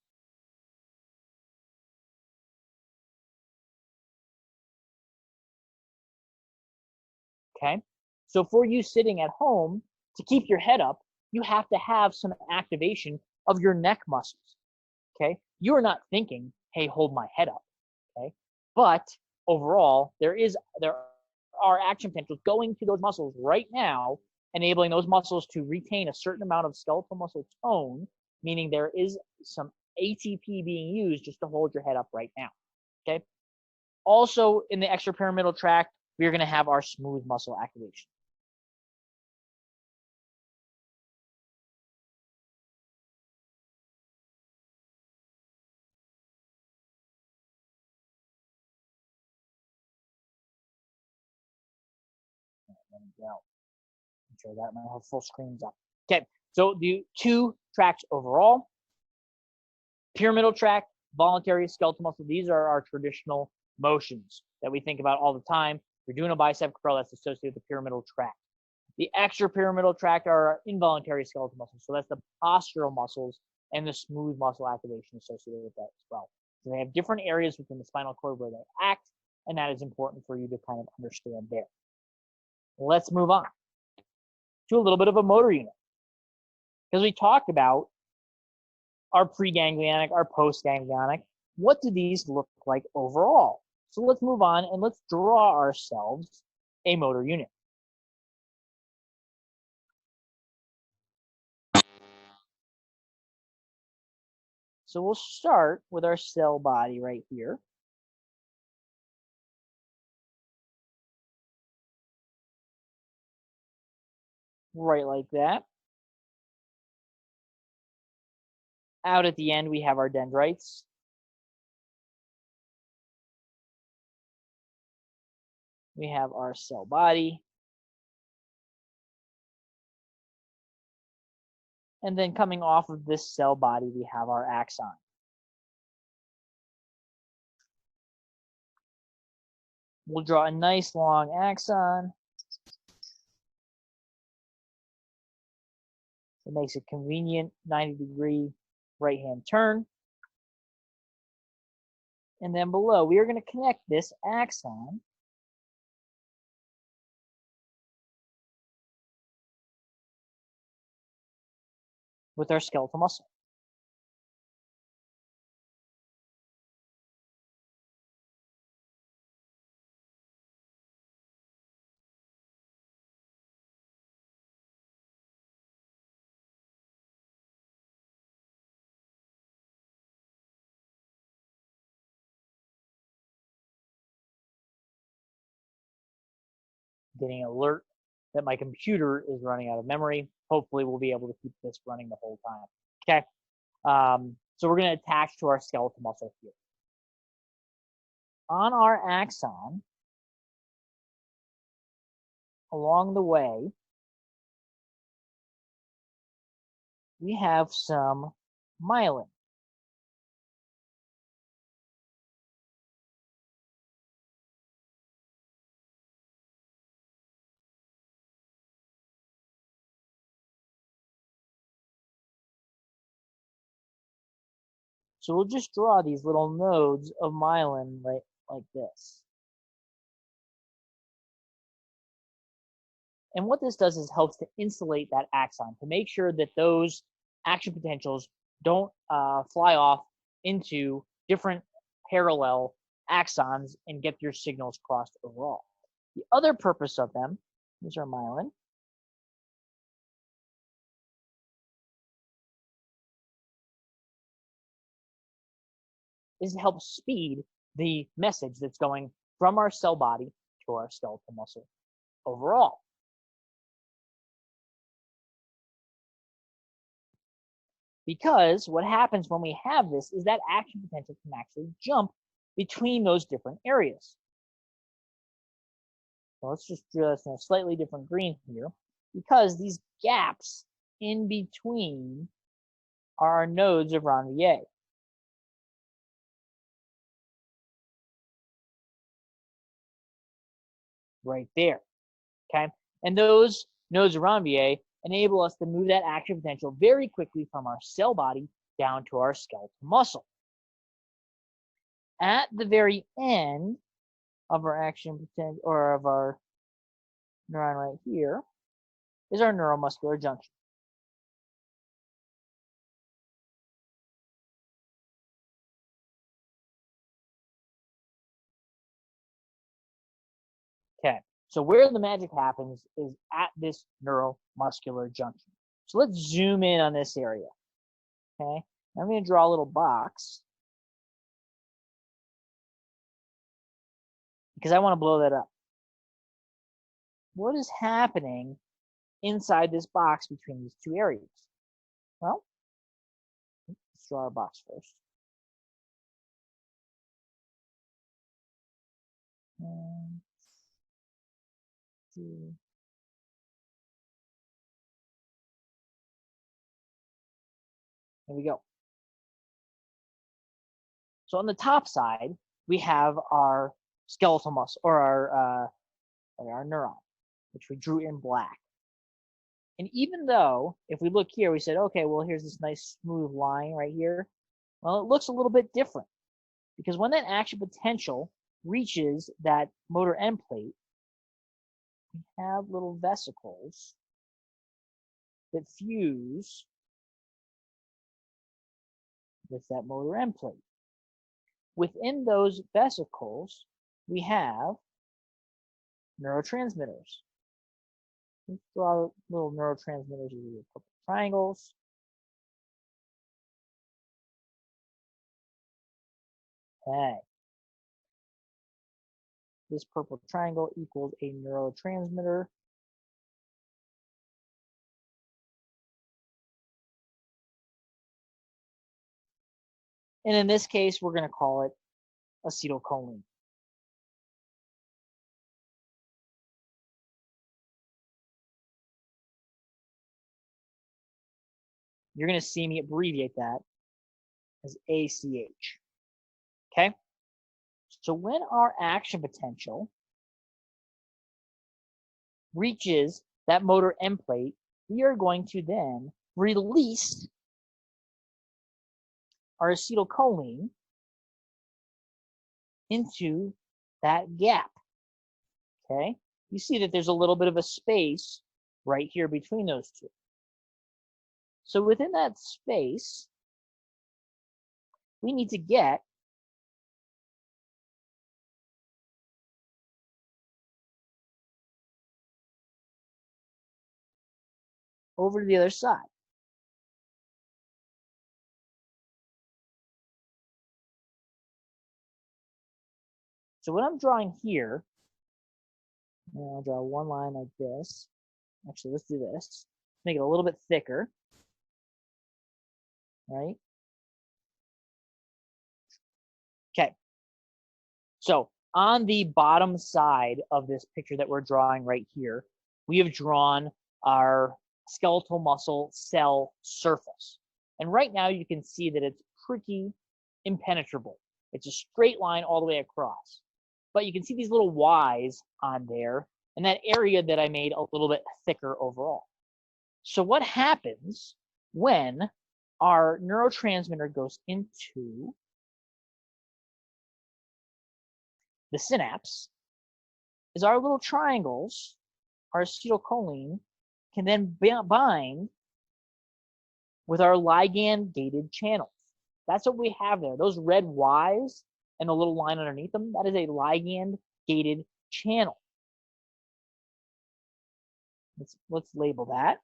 [SPEAKER 1] Okay? So for you sitting at home, to keep your head up, you have to have some activation of your neck muscles. Okay? You are not thinking, hey, hold my head up. Okay? But overall, there are action potentials going to those muscles right now, enabling those muscles to retain a certain amount of skeletal muscle tone, meaning there is some ATP being used just to hold your head up right now. Okay? Also, in the extrapyramidal tract, we are going to have our smooth muscle activation. There we go. I'm sure that my full screen's up. Okay, so the 2 tracts overall. Pyramidal tract, voluntary skeletal muscle. These are our traditional motions that we think about all the time. If you're doing a bicep curl, that's associated with the pyramidal tract. The extrapyramidal tract are our involuntary skeletal muscles. So that's the postural muscles and the smooth muscle activation associated with that as well. So they have different areas within the spinal cord where they act, and that is important for you to kind of understand there. Let's move on to a little bit of a motor unit. Because we talked about our preganglionic, our postganglionic. What do these look like overall? So let's move on and let's draw ourselves a motor unit. So we'll start with our cell body right here. Right like that. Out at the end, we have our dendrites. We have our cell body. And then coming off of this cell body, we have our axon. We'll draw a nice long axon. It makes a convenient 90-degree right-hand turn. And then below, we are going to connect this axon with our skeletal muscle. Getting an alert that my computer is running out of memory. Hopefully, we'll be able to keep this running the whole time. Okay. So we're going to attach to our skeletal muscle here. On our axon, along the way, we have some myelin. So we'll just draw these little nodes of myelin like this. And what this does is helps to insulate that axon to make sure that those action potentials don't fly off into different parallel axons and get your signals crossed overall. The other purpose of them, these are myelin, is to help speed the message that's going from our cell body to our skeletal muscle overall. Because what happens when we have this is that action potential can actually jump between those different areas. So let's just draw this in a slightly different green here, because these gaps in between are our nodes of Ranvier. Right there, okay? And those nodes of Ranvier enable us to move that action potential very quickly from our cell body down to our skeletal muscle. At the very end of our action potential, or of our neuron right here, is our neuromuscular junction. Okay, so where the magic happens is at this neuromuscular junction. So let's zoom in on this area. Okay, I'm going to draw a little box because I want to blow that up. What is happening inside this box between these two areas? Well, let's draw our box first. One, two, Here we go. So on the top side, we have our skeletal muscle, or our neuron, which we drew in black. And even though, if we look here, we said, okay, well, here's this nice smooth line right here. Well, it looks a little bit different because when that action potential reaches that motor end plate, we have little vesicles that fuse with that motor end plate. Within those vesicles, we have neurotransmitters. Let's draw little neurotransmitters with purple triangles. Okay. This purple triangle equals a neurotransmitter. And in this case, we're going to call it acetylcholine. You're going to see me abbreviate that as ACH. Okay? So when our action potential reaches that motor end plate, we are going to then release our acetylcholine into that gap. Okay? You see that there's a little bit of a space right here between those two. So within that space, we need to get over to the other side. So what I'm drawing here, I'll draw one line like this. Actually, let's do this. Make it a little bit thicker, right? Okay. So on the bottom side of this picture that we're drawing right here, we have drawn our skeletal muscle cell surface. And right now you can see that it's pretty impenetrable. It's a straight line all the way across. But you can see these little Y's on there and that area that I made a little bit thicker overall. So what happens when our neurotransmitter goes into the synapse is our little triangles, our acetylcholine, can then bind with our ligand-gated channels. That's what we have there. Those red Y's and the little line underneath them, that is a ligand-gated channel. Let's label that.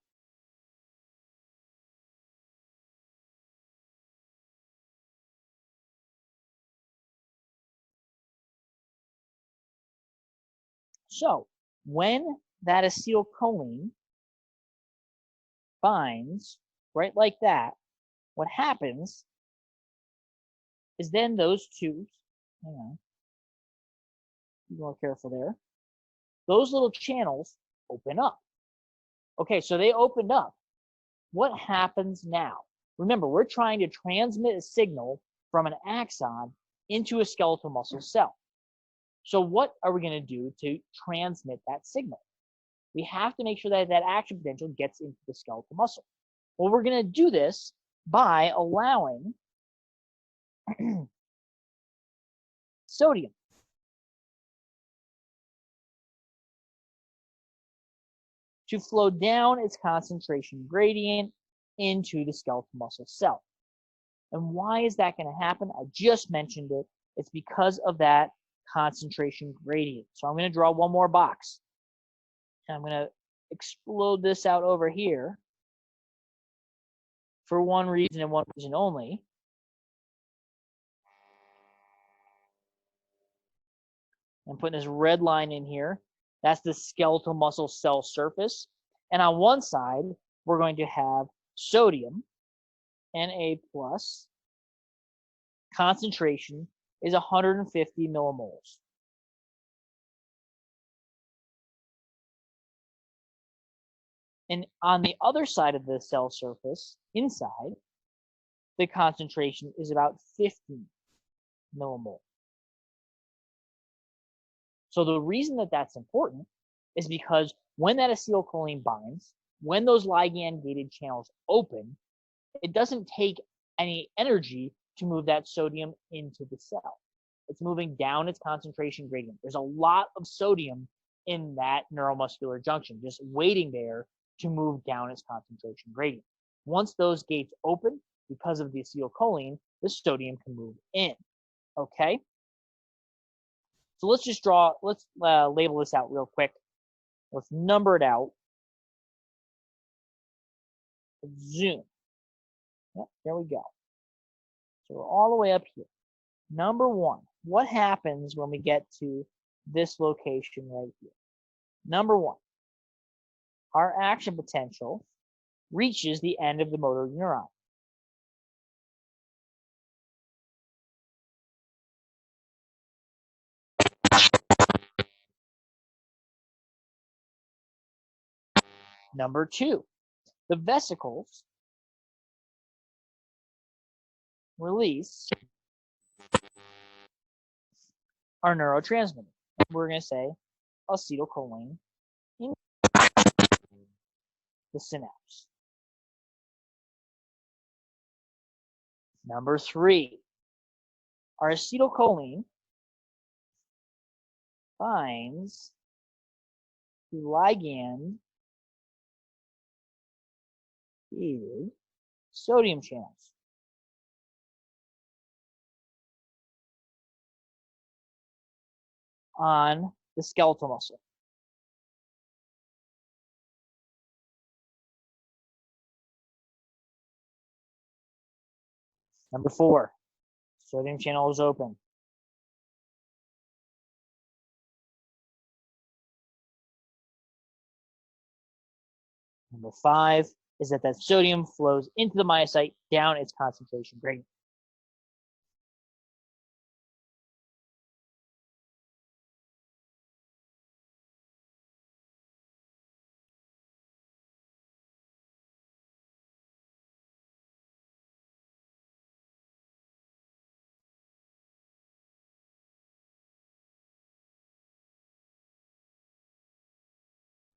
[SPEAKER 1] So when that acetylcholine binds right like that, what happens is then those tubes, hang on, be more careful there, those little channels open up. Okay, so they opened up. What happens now? Remember, we're trying to transmit a signal from an axon into a skeletal muscle cell. So what are we going to do to transmit that signal? We have to make sure that that action potential gets into the skeletal muscle. Well, we're going to do this by allowing sodium to flow down its concentration gradient into the skeletal muscle cell. And why is that going to happen? I just mentioned it. It's because of that concentration gradient. So I'm going to draw one more box. And I'm going to explode this out over here for one reason and one reason only. I'm putting this red line in here. That's the skeletal muscle cell surface. And on one side, we're going to have sodium, Na+. Concentration is 150 millimoles. And on the other side of the cell surface, inside, the concentration is about 50 millimole. So the reason that that's important is because when that acetylcholine binds, when those ligand-gated channels open, it doesn't take any energy to move that sodium into the cell. It's moving down its concentration gradient. There's a lot of sodium in that neuromuscular junction, just waiting there to move down its concentration gradient. Once those gates open, because of the acetylcholine, the sodium can move in, okay? So let's just label this out real quick. Let's number it out. Zoom. Yep, there we go. So we're all the way up here. Number one, what happens when we get to this location right here? Number one, our action potential reaches the end of the motor neuron. Number two, the vesicles release our neurotransmitter. We're going to say acetylcholine in the synapse. Number three, our acetylcholine binds the ligand gated sodium channels. On the skeletal muscle. Number four, sodium channel is open. Number five is that sodium flows into the myocyte down its concentration gradient.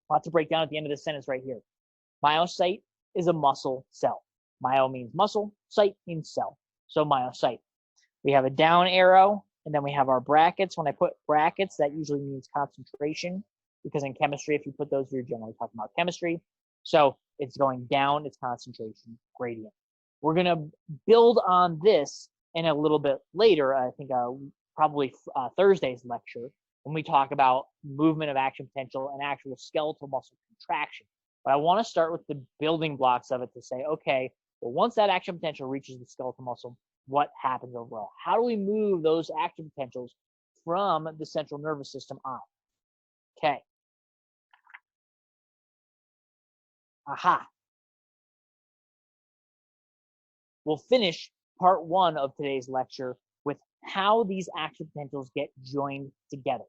[SPEAKER 1] A lot to break down at the end of this sentence right here. Myocyte is a muscle cell. Myo means muscle, cyte means cell. So myocyte. We have a down arrow, and then we have our brackets. When I put brackets, that usually means concentration, because in chemistry, if you put those, you're generally talking about chemistry. So it's going down its concentration gradient. We're going to build on this in a little bit later, I think probably Thursday's lecture, when we talk about movement of action potential and actual skeletal muscle contraction. But I want to start with the building blocks of it to say, okay, well, once that action potential reaches the skeletal muscle, what happens overall? How do we move those action potentials from the central nervous system on? Okay. Aha. We'll finish part one of today's lecture with how these action potentials get joined together.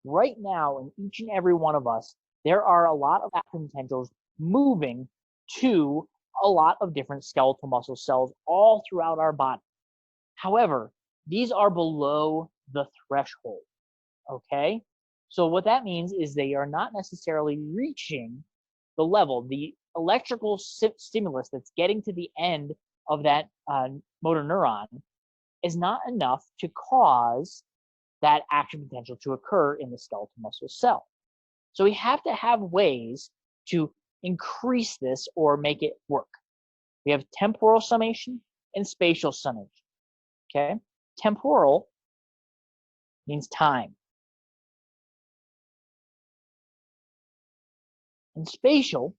[SPEAKER 1] Right now, in each and every one of us, there are a lot of action potentials moving to a lot of different skeletal muscle cells all throughout our body. However, these are below the threshold, okay? So what that means is they are not necessarily reaching the level. The electrical stimulus that's getting to the end of that motor neuron is not enough to cause that action potential to occur in the skeletal muscle cell. So we have to have ways to increase this or make it work. We have temporal summation and spatial summation. Okay? Temporal means time. And spatial,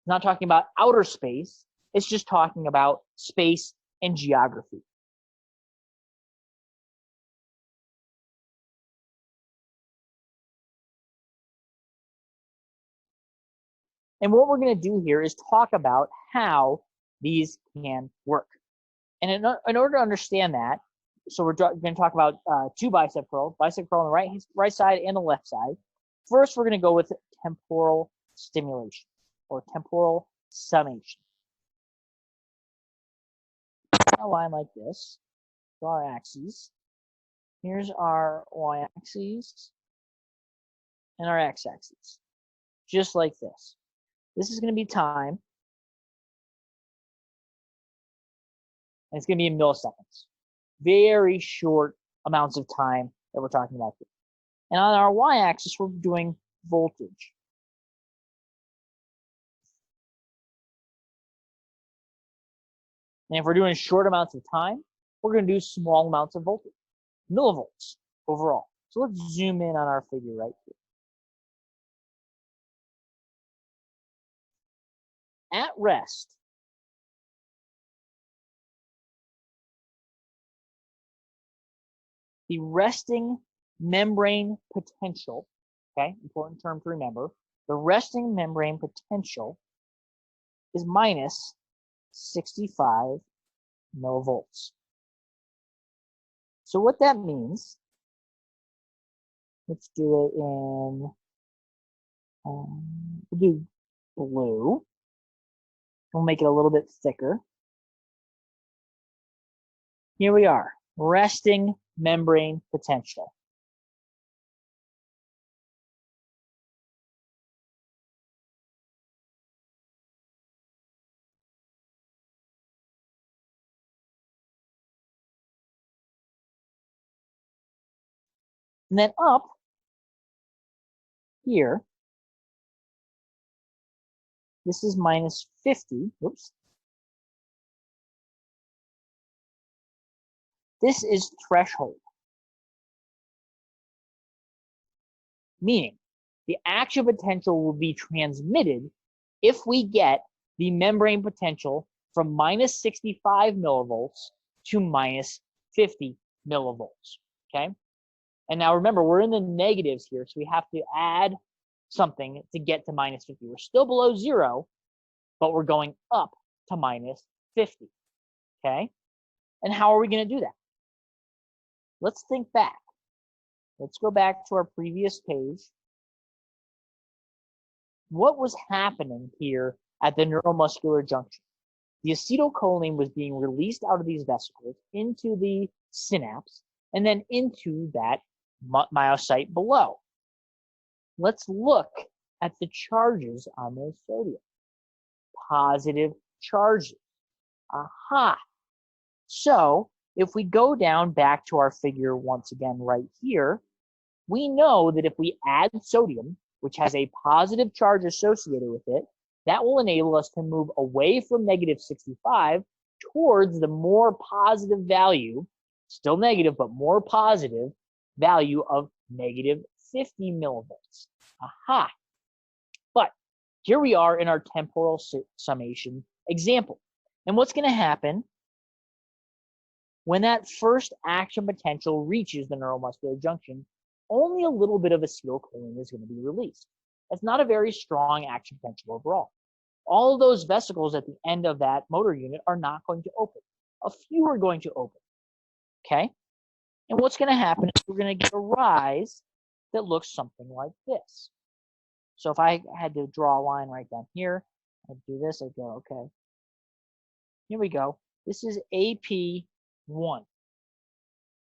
[SPEAKER 1] not talking about outer space, it's just talking about space and geography. And what we're going to do here is talk about how these can work. And in order to understand that, so we're going to talk about two bicep curls on the right side and the left side. First, we're going to go with temporal stimulation or temporal summation. a line like this, our axes. Here's our y-axis and our x-axis, just like this. This is going to be time, and it's going to be in milliseconds. Very short amounts of time that we're talking about here. And on our y-axis, we're doing voltage. And if we're doing short amounts of time, we're going to do small amounts of voltage, millivolts overall. So let's zoom in on our figure right here. At rest, the resting membrane potential, okay, important term to remember, the resting membrane potential is minus 65 millivolts. So what that means, let's do it in, we'll do blue. We'll make it a little bit thicker. Here we are, resting membrane potential. And then up here, this is minus 50. Oops. This is threshold. Meaning, the action potential will be transmitted if we get the membrane potential from minus 65 millivolts to minus 50 millivolts, okay? And now remember, we're in the negatives here, so we have to add something to get to minus 50. We're still below 0, but we're going up to minus 50, okay? And how are we going to do that? Let's think back. Let's go back to our previous page. What was happening here at the neuromuscular junction? The acetylcholine was being released out of these vesicles into the synapse and then into that myocyte below. Let's look at the charges on those sodium. Positive charges. Aha. So if we go down back to our figure once again right here, we know that if we add sodium, which has a positive charge associated with it, that will enable us to move away from negative 65 towards the more positive value, still negative, but more positive value of negative 50 millivolts. Aha. But here we are in our temporal summation example. And what's going to happen when that first action potential reaches the neuromuscular junction? Only a little bit of acetylcholine is going to be released. That's not a very strong action potential overall. All of those vesicles at the end of that motor unit are not going to open. A few are going to open, okay? And what's going to happen is we're going to get a rise that looks something like this. So if I had to draw a line right down here, I'd do this, I'd go, okay. Here we go. This is AP1.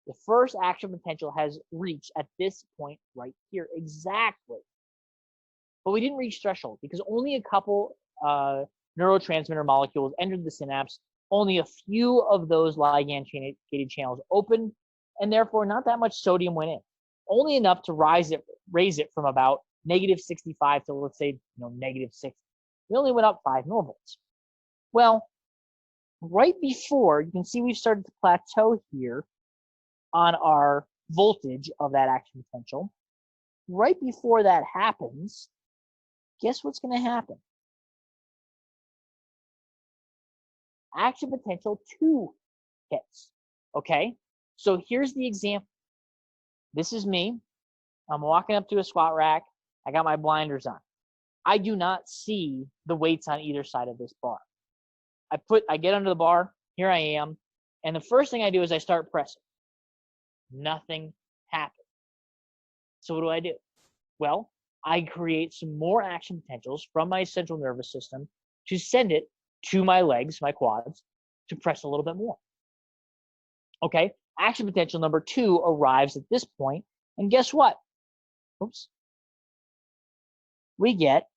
[SPEAKER 1] The first action potential has reached at this point right here, exactly. But we didn't reach threshold because only a couple neurotransmitter molecules entered the synapse. Only a few of those ligand-gated channels opened, and therefore not that much sodium went in. Only enough to raise it from about negative 65 to, let's say, negative 60. We only went up 5 millivolts. Well, right before, you can see we've started to plateau here on our voltage of that action potential. Right before that happens, guess what's going to happen? Action potential 2 hits, okay? So here's the example. This is me. I'm walking up to a squat rack. I got my blinders on. I do not see the weights on either side of this bar. I get under the bar. Here I am. And the first thing I do is I start pressing. Nothing happened. So what do? Well, I create some more action potentials from my central nervous system to send it to my legs, my quads, to press a little bit more. Okay, action potential number 2 arrives at this point, and guess what? Oops. We get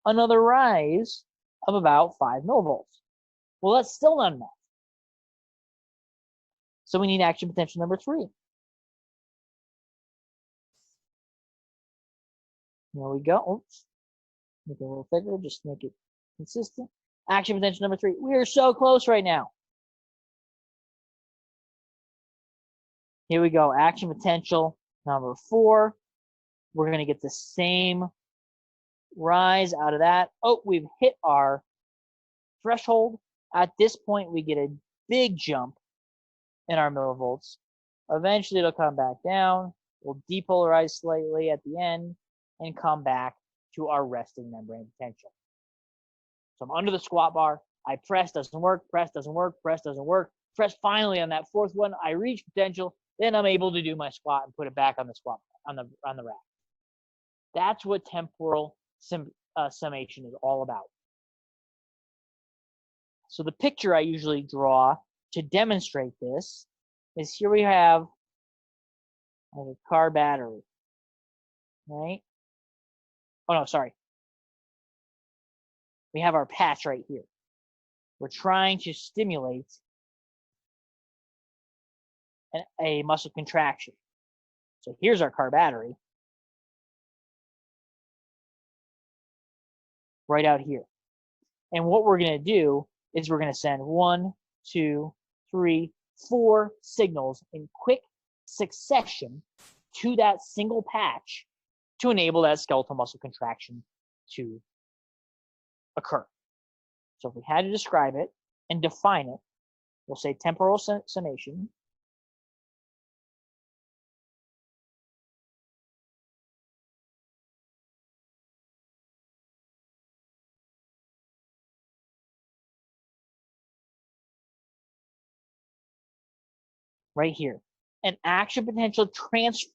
[SPEAKER 1] another rise of about 5 millivolts. Well, that's still not enough. So we need action potential number 3. There we go. Oops. Make it a little thicker, just make it consistent. Action potential number 3. We are so close right now. Here we go. Action potential number 4. We're going to get the same rise out of that. Oh, we've hit our threshold. At this point, we get a big jump in our millivolts. Eventually, it'll come back down. We'll depolarize slightly at the end and come back to our resting membrane potential. So I'm under the squat bar. I press, doesn't work, press, doesn't work, press, doesn't work. Press finally on that 4th one. I reach potential. Then I'm able to do my squat and put it back on the squat on the rack. That's what temporal summation is all about. So the picture I usually draw to demonstrate this is here we have a car battery, right? Oh no, sorry. We have our patch right here. We're trying to stimulate a muscle contraction. So here's our car battery right out here. And what we're going to do is we're going to send 1, 2, 3, 4 signals in quick succession to that single patch to enable that skeletal muscle contraction to occur. So if we had to describe it and define it, we'll say temporal summation right here. An action potential transfer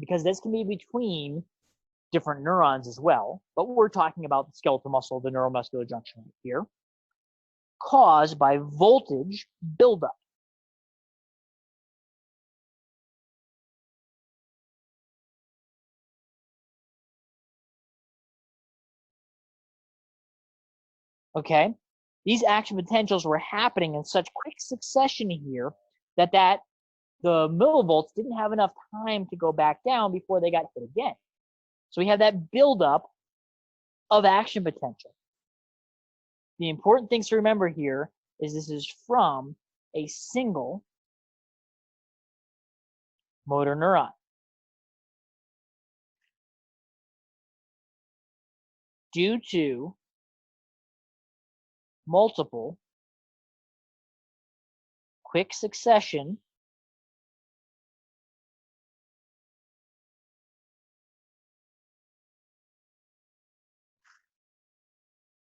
[SPEAKER 1] because this can be between different neurons as well, but we're talking about the skeletal muscle, the neuromuscular junction right here, caused by voltage buildup. Okay, these action potentials were happening in such quick succession here that the millivolts didn't have enough time to go back down before they got hit again. So we have that buildup of action potential. The important things to remember here is this is from a single motor neuron. Due to multiple quick succession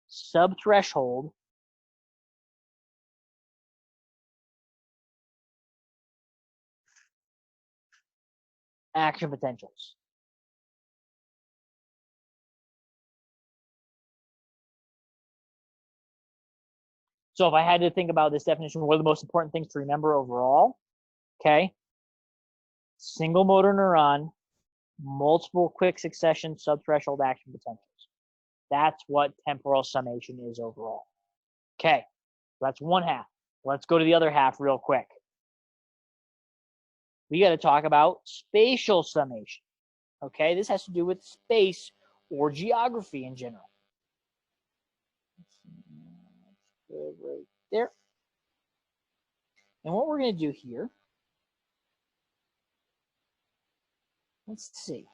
[SPEAKER 1] subthreshold action potentials. So if I had to think about this definition, what are the most important things to remember overall? Okay. Single motor neuron, multiple quick succession subthreshold action potentials. That's what temporal summation is overall. Okay. That's one half. Let's go to the other half real quick. We got to talk about spatial summation. Okay. This has to do with space or geography in general. Right there. And what we're going to do here, let's see.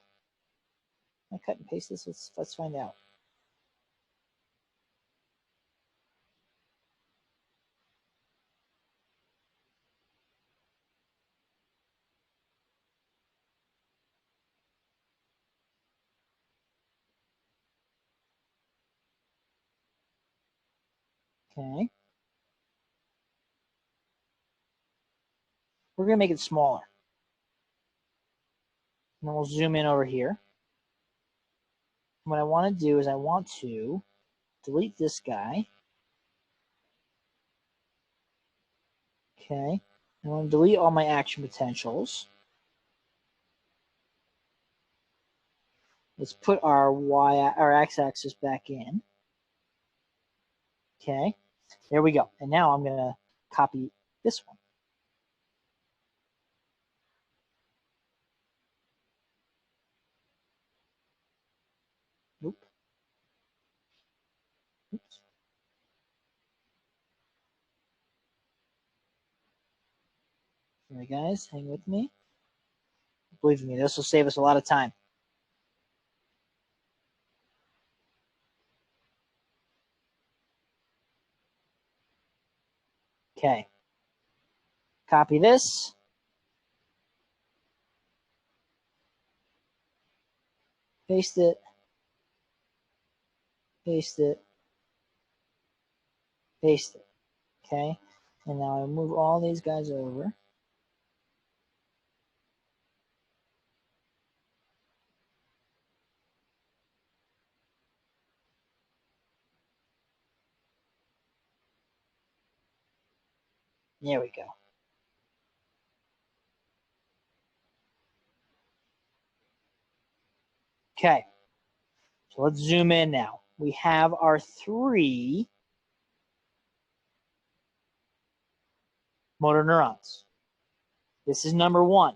[SPEAKER 1] I cut and paste this. Let's find out. Okay. We're going to make it smaller. And then we'll zoom in over here. What I want to do is I want to delete this guy. Okay. I want to delete all my action potentials. Let's put our x-axis back in. Okay. There we go. And now I'm going to copy this one. Oop. Oops. All right, guys, hang with me. Believe me, this will save us a lot of time. Okay. Copy this. Paste it. Paste it. Paste it. Okay. And now I move all these guys over. There we go. Okay. So let's zoom in now. We have our 3 motor neurons. This is number 1.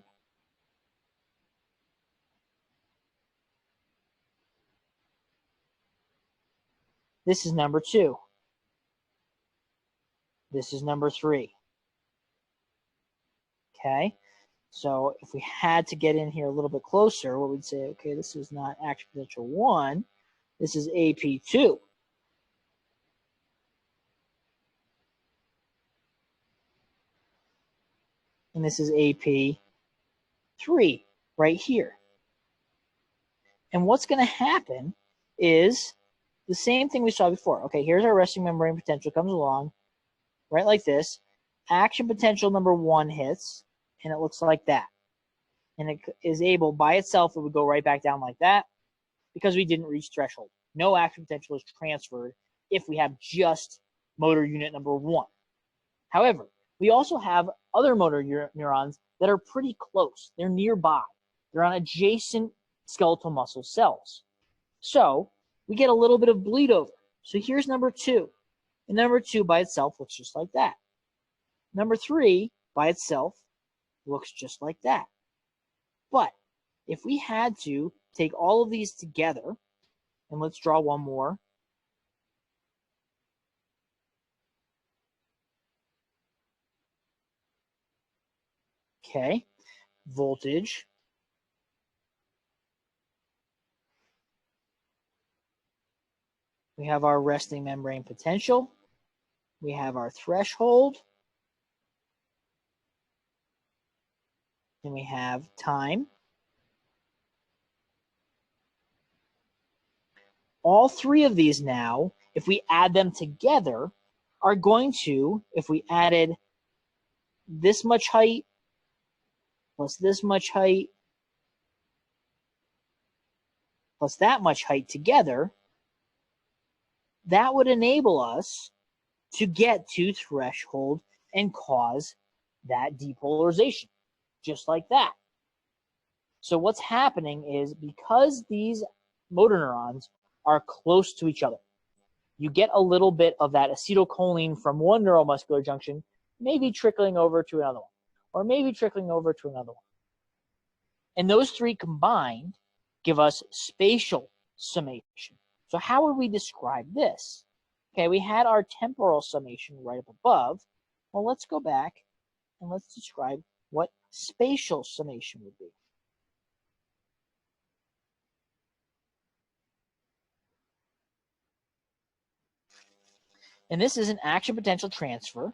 [SPEAKER 1] This is number 2. This is number 3. Okay. So if we had to get in here a little bit closer, what we'd say, okay, this is not action potential 1. This is AP2. And this is AP3 right here. And what's going to happen is the same thing we saw before. Okay, here's our resting membrane potential comes along, right like this. Action potential number 1 hits, and it looks like that. And it is able, by itself, it would go right back down like that because we didn't reach threshold. No action potential is transferred if we have just motor unit number 1. However, we also have other motor neurons that are pretty close. They're nearby. They're on adjacent skeletal muscle cells. So we get a little bit of bleed over. So here's number 2. And number 2 by itself looks just like that. Number 3 by itself looks just like that. But if we had to take all of these together, and let's draw one more. Okay, voltage. We have our resting membrane potential. We have our threshold. And we have time. All 3 of these now, if we add them together, are going to, if we added this much height plus this much height plus that much height together, that would enable us to get to threshold and cause that depolarization, just like that. So what's happening is because these motor neurons are close to each other, you get a little bit of that acetylcholine from one neuromuscular junction, maybe trickling over to another one, or maybe trickling over to another one. And those 3 combined give us spatial summation. So how would we describe this? Okay, we had our temporal summation right up above. Well, let's go back and let's describe what spatial summation would be. And this is an action potential transfer.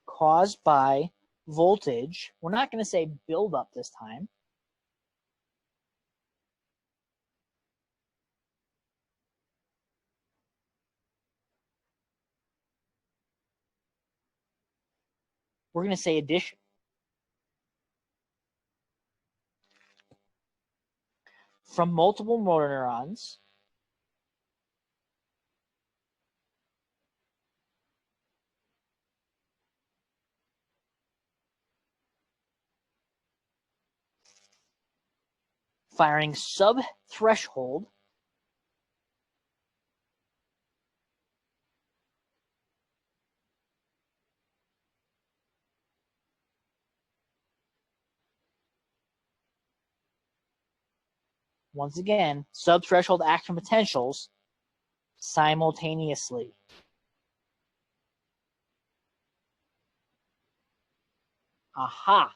[SPEAKER 1] Caused by voltage. We're not going to say buildup this time. we're going to say addition. From multiple motor neurons, firing sub-threshold once again, sub-threshold action potentials simultaneously. Aha.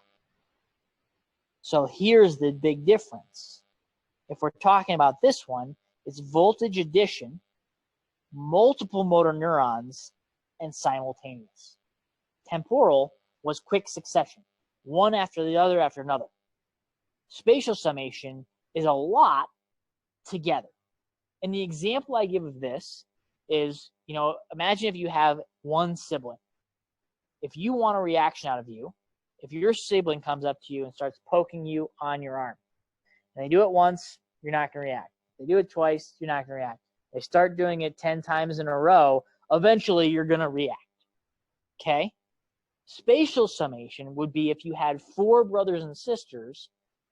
[SPEAKER 1] So here's the big difference. If we're talking about this one, it's voltage addition, multiple motor neurons, and simultaneous. Temporal was quick succession, one after the other after another. Spatial summation is a lot together. And the example I give of this is, imagine if you have one sibling. If you want a reaction out of you, if your sibling comes up to you and starts poking you on your arm, and they do it once, you're not going to react. They do it twice, you're not going to react. They start doing it 10 times in a row, eventually you're going to react. Okay? Spatial summation would be if you had 4 brothers and sisters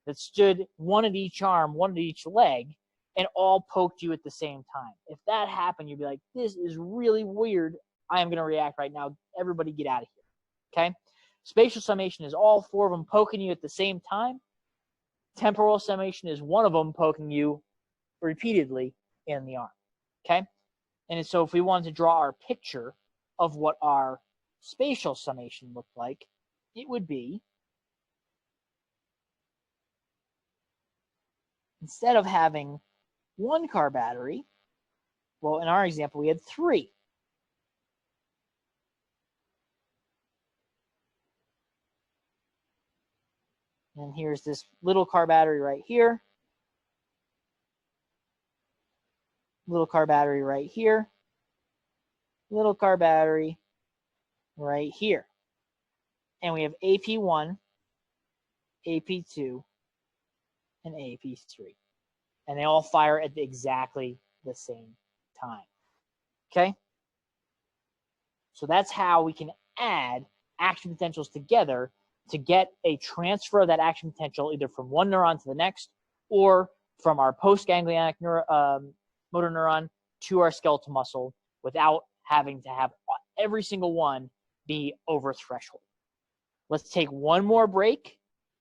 [SPEAKER 1] that stood one at each arm, one at each leg, and all poked you at the same time. If that happened, you'd be like, this is really weird. I am going to react right now. Everybody get out of here. Okay? Spatial summation is all 4 of them poking you at the same time. Temporal summation is one of them poking you repeatedly in the arm. Okay? And so if we wanted to draw our picture of what our spatial summation looked like, it would be, instead of having 1 car battery, well, in our example, we had 3. And here's this little car battery right here. Little car battery right here. Little car battery right here. And we have AP1, AP2, and AP3. And they all fire at exactly the same time. Okay? So that's how we can add action potentials together to get a transfer of that action potential either from one neuron to the next or from our postganglionic motor neuron to our skeletal muscle without having to have every single one be over threshold. Let's take one more break.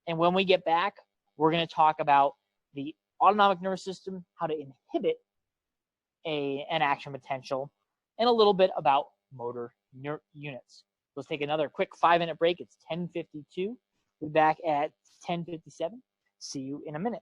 [SPEAKER 1] And when we get back, we're going to talk about the autonomic nervous system, how to inhibit an action potential, and a little bit about motor units. Let's take another quick 5-minute break. It's 10:52. We'll be back at 10:57. See you in a minute.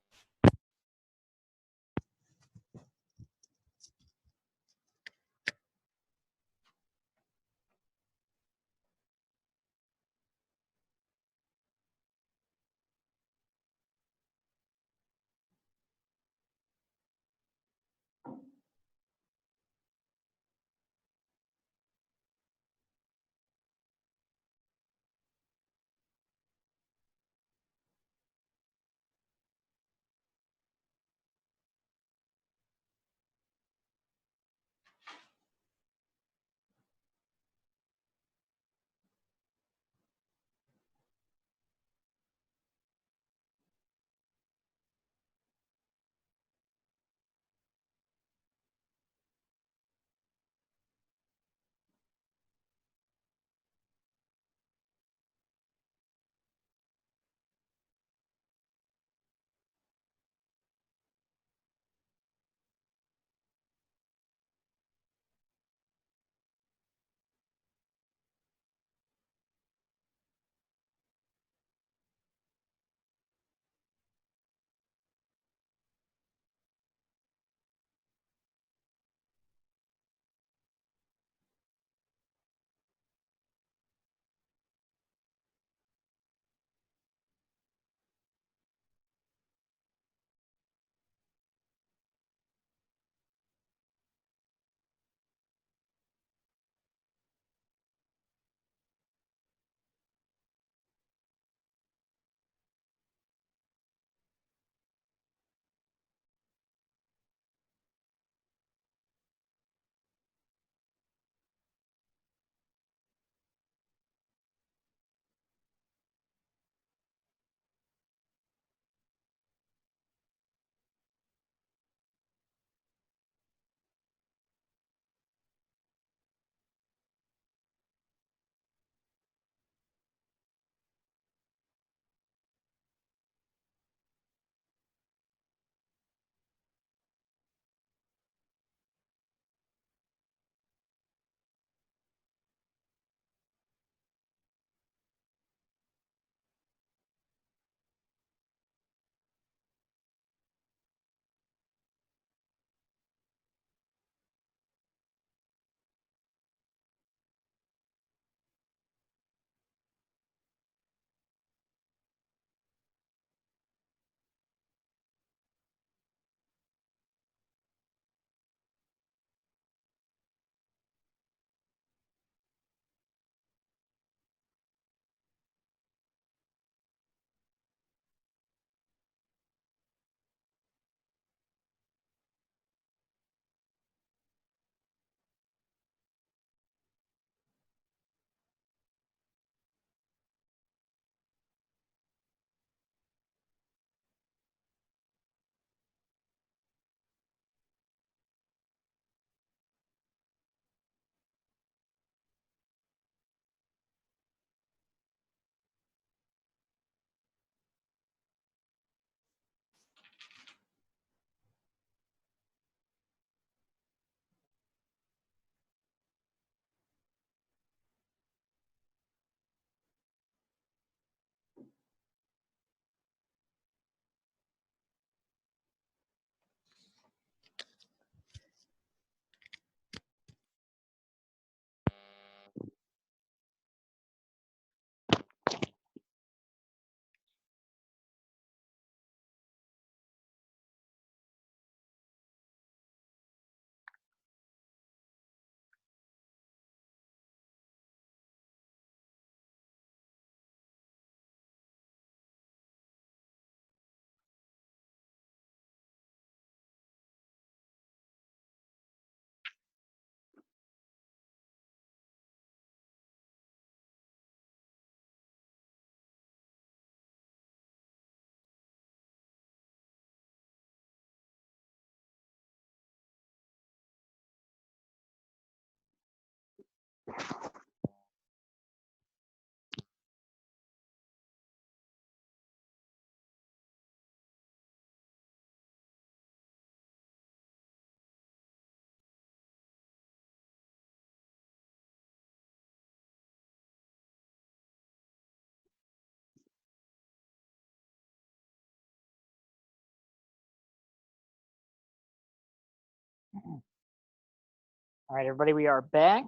[SPEAKER 1] All right, everybody, we are back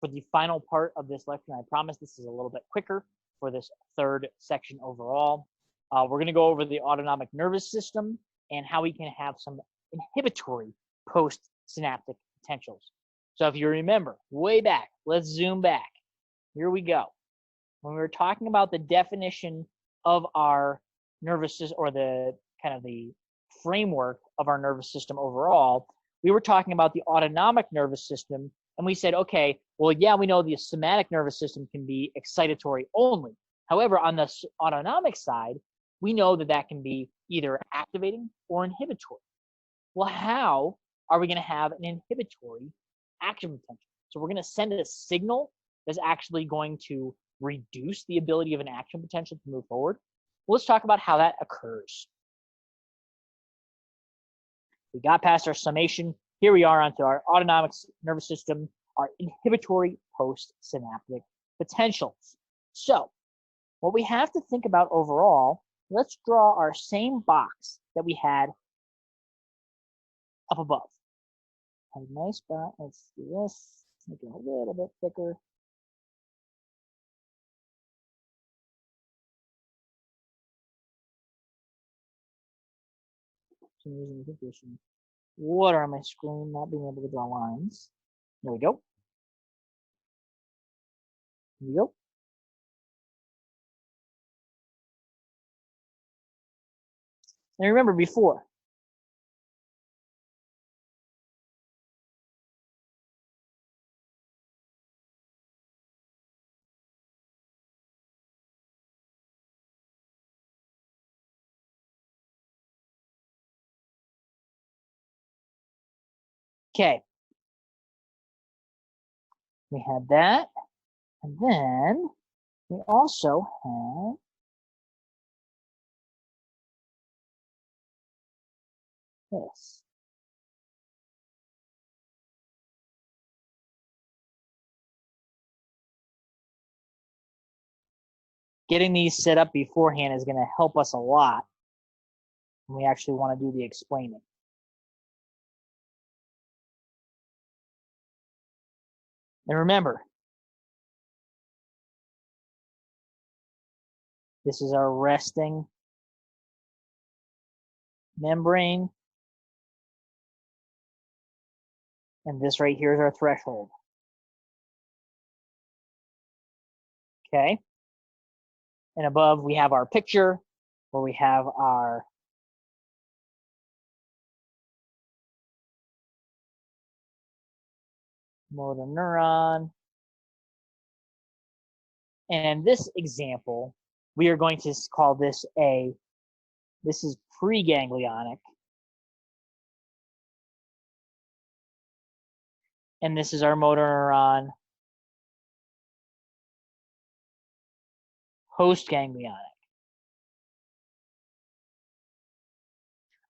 [SPEAKER 1] for the final part of this lecture. I promise this is a little bit quicker for this third section overall. We're going to go over the autonomic nervous system and how we can have some inhibitory postsynaptic potentials. So if you remember, way back, let's zoom back. Here we go. When we were talking about the definition of our nervous system, or the kind of the framework of our nervous system overall, we were talking about the autonomic nervous system, and we said, okay, well, yeah, we know the somatic nervous system can be excitatory only. However, on the autonomic side, we know that that can be either activating or inhibitory. Well, how are we going to have an inhibitory action potential? So we're going to send a signal that's actually going to reduce the ability of an action potential to move forward. Well, let's talk about how that occurs. We got past our summation. Here we are onto our autonomic nervous system, our inhibitory postsynaptic potentials. So what we have to think about overall, let's draw our same box that we had up above. A nice spot. Let's do this. Make it a little bit thicker. Using water on my screen, not being able to draw lines. There we go. There we go. And remember before. Okay. We had that. And then we also have this. Getting these set up beforehand is going to help us a lot when we actually want to do the explaining. And remember, this is our resting membrane. And this right here is our threshold. Okay. And above we have our picture where we have our motor neuron. And in this example, we are going to call this this is preganglionic. And this is our motor neuron postganglionic.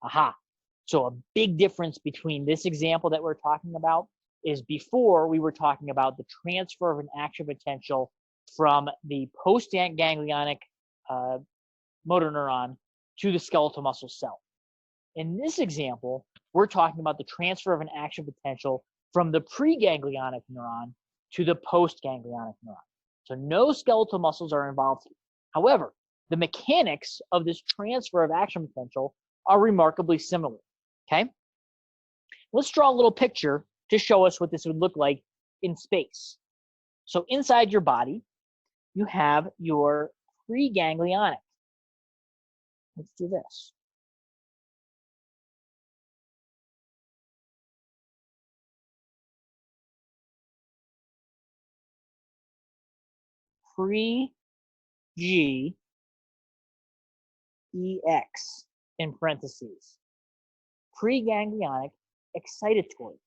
[SPEAKER 1] Aha. So a big difference between this example that we're talking about is before we were talking about the transfer of an action potential from the postganglionic motor neuron to the skeletal muscle cell. In this example, we're talking about the transfer of an action potential from the preganglionic neuron to the postganglionic neuron. So no skeletal muscles are involved here. However, the mechanics of this transfer of action potential are remarkably similar. Okay? Let's draw a little picture to show us what this would look like in space. So inside your body, you have your preganglionic. Let's do this. Pre-G EX in parentheses. Preganglionic excitatory.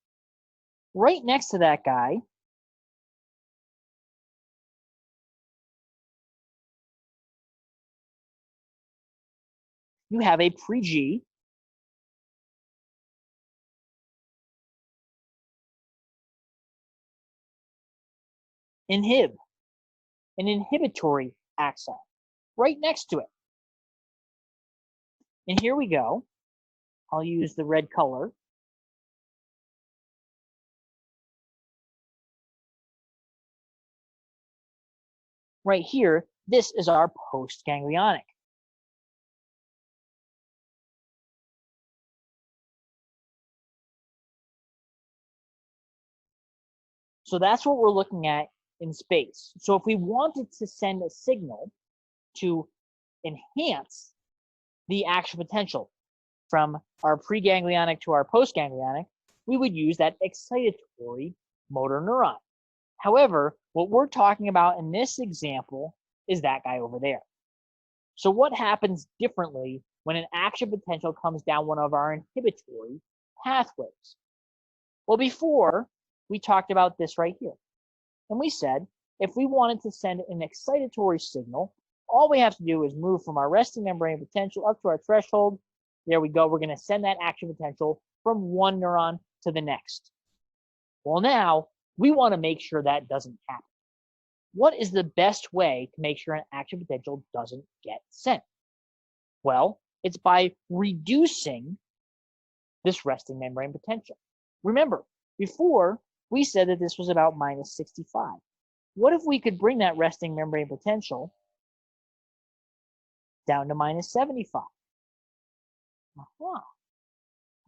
[SPEAKER 1] Right next to that guy you have a pre-G inhib, an inhibitory axon right next to it. And here we go. I'll use the red color. Right here, this is our postganglionic. So that's what we're looking at in space. So if we wanted to send a signal to enhance the action potential from our preganglionic to our postganglionic, we would use that excitatory motor neuron. However, what we're talking about in this example is that guy over there. So what happens differently when an action potential comes down one of our inhibitory pathways? Well, before we talked about this right here. And we said, if we wanted to send an excitatory signal, all we have to do is move from our resting membrane potential up to our threshold. There we go. We're going to send that action potential from one neuron to the next. Well, now we want to make sure that doesn't happen. What is the best way to make sure an action potential doesn't get sent? Well, it's by reducing this resting membrane potential. Remember, before we said that this was about minus 65. What if we could bring that resting membrane potential down to minus 75?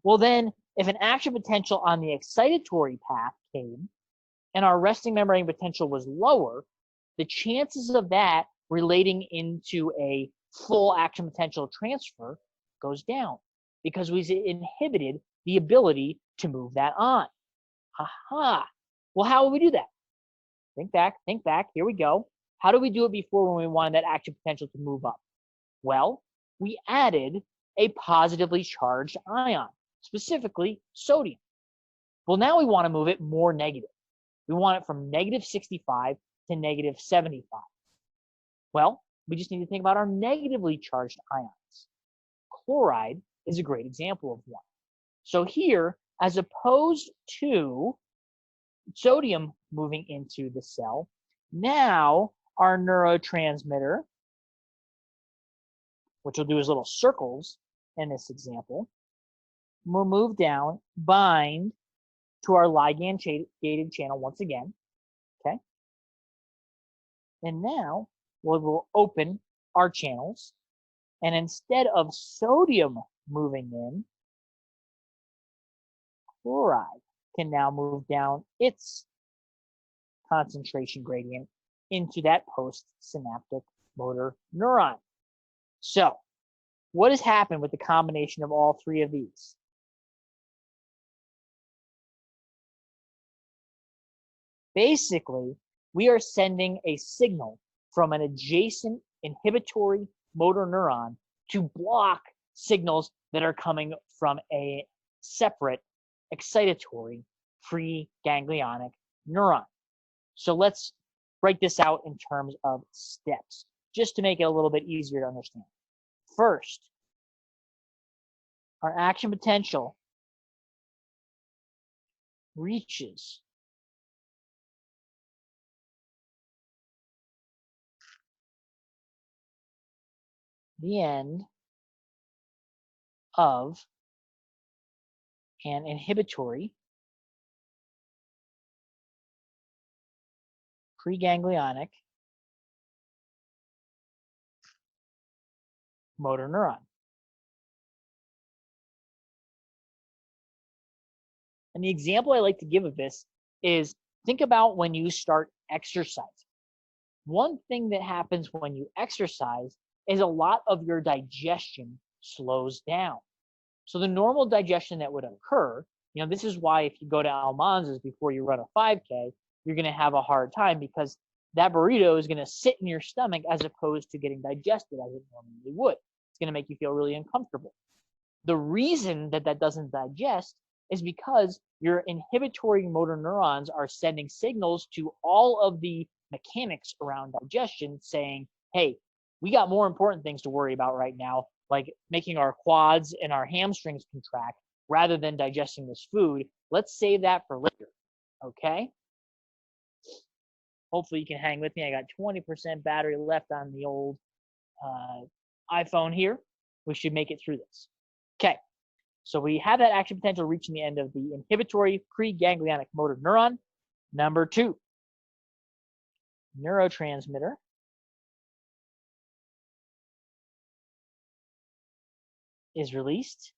[SPEAKER 1] Well, then, if an action potential on the excitatory path came and our resting membrane potential was lower, the chances of that relating into a full action potential transfer goes down because we've inhibited the ability to move that on. Aha. Well, how will we do that? Think back. Here we go. How did we do it before when we wanted that action potential to move up? Well, we added a positively charged ion, specifically sodium. Well, now we want to move it more negative. We want it from negative 65 to negative 75. Well, we just need to think about our negatively charged ions. Chloride is a great example of one. So here, as opposed to sodium moving into the cell, now our neurotransmitter, which will do as little circles in this example, will move down, bind to our ligand-gated channel once again, okay? And now we'll open our channels, and instead of sodium moving in, chloride can now move down its concentration gradient into that postsynaptic motor neuron. So, what has happened with the combination of all three of these? Basically, we are sending a signal from an adjacent inhibitory motor neuron to block signals that are coming from a separate excitatory preganglionic neuron. So let's break this out in terms of steps, just to make it a little bit easier to understand. First, our action potential reaches the end of an inhibitory preganglionic motor neuron. And the example I like to give of this is think about when you start exercising. One thing that happens when you exercise is a lot of your digestion slows down. So the normal digestion that would occur, this is why if you go to Almanza's before you run a 5K, you're going to have a hard time because that burrito is going to sit in your stomach as opposed to getting digested as it normally would. It's going to make you feel really uncomfortable. The reason that that doesn't digest is because your inhibitory motor neurons are sending signals to all of the mechanics around digestion saying, hey, we got more important things to worry about right now. like making our quads and our hamstrings contract rather than digesting this food. Let's save that for later, okay? Hopefully you can hang with me. I got 20% battery left on the old iPhone here. We should make it through this. Okay, so we have that action potential reaching the end of the inhibitory preganglionic motor neuron. Number 2, neurotransmitter is released.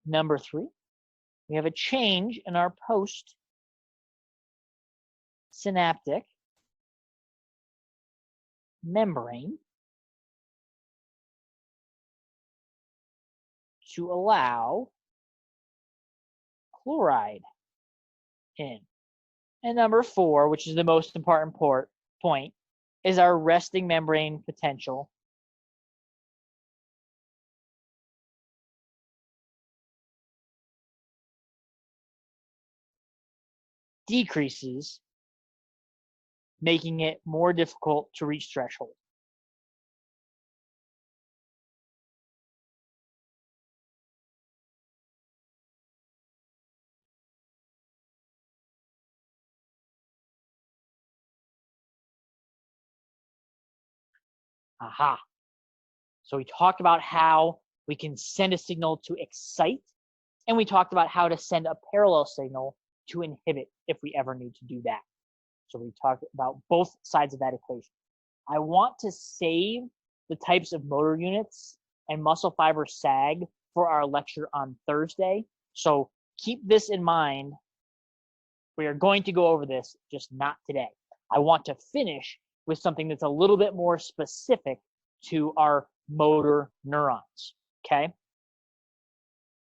[SPEAKER 1] Number 3, we have a change in our post-synaptic membrane to allow chloride in. And number 4, which is the most important point, is our resting membrane potential decreases, making it more difficult to reach threshold. Aha. So we talked about how we can send a signal to excite, and we talked about how to send a parallel signal to inhibit if we ever need to do that. So we talked about both sides of that equation. I want to save the types of motor units and muscle fiber sag for our lecture on Thursday. So keep this in mind. We are going to go over this, just not today. I want to finish with something that's a little bit more specific to our motor neurons, okay?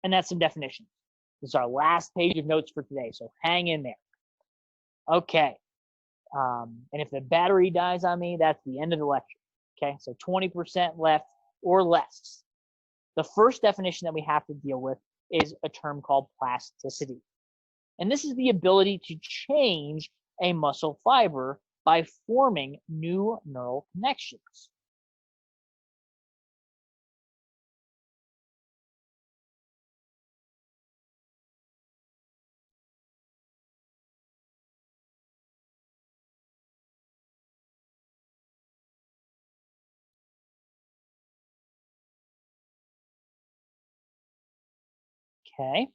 [SPEAKER 1] And that's some definitions. This is our last page of notes for today, so hang in there. Okay, and if the battery dies on me, that's the end of the lecture, okay? So 20% left or less. The first definition that we have to deal with is a term called plasticity. And this is the ability to change a muscle fiber by forming new neural connections. Okay.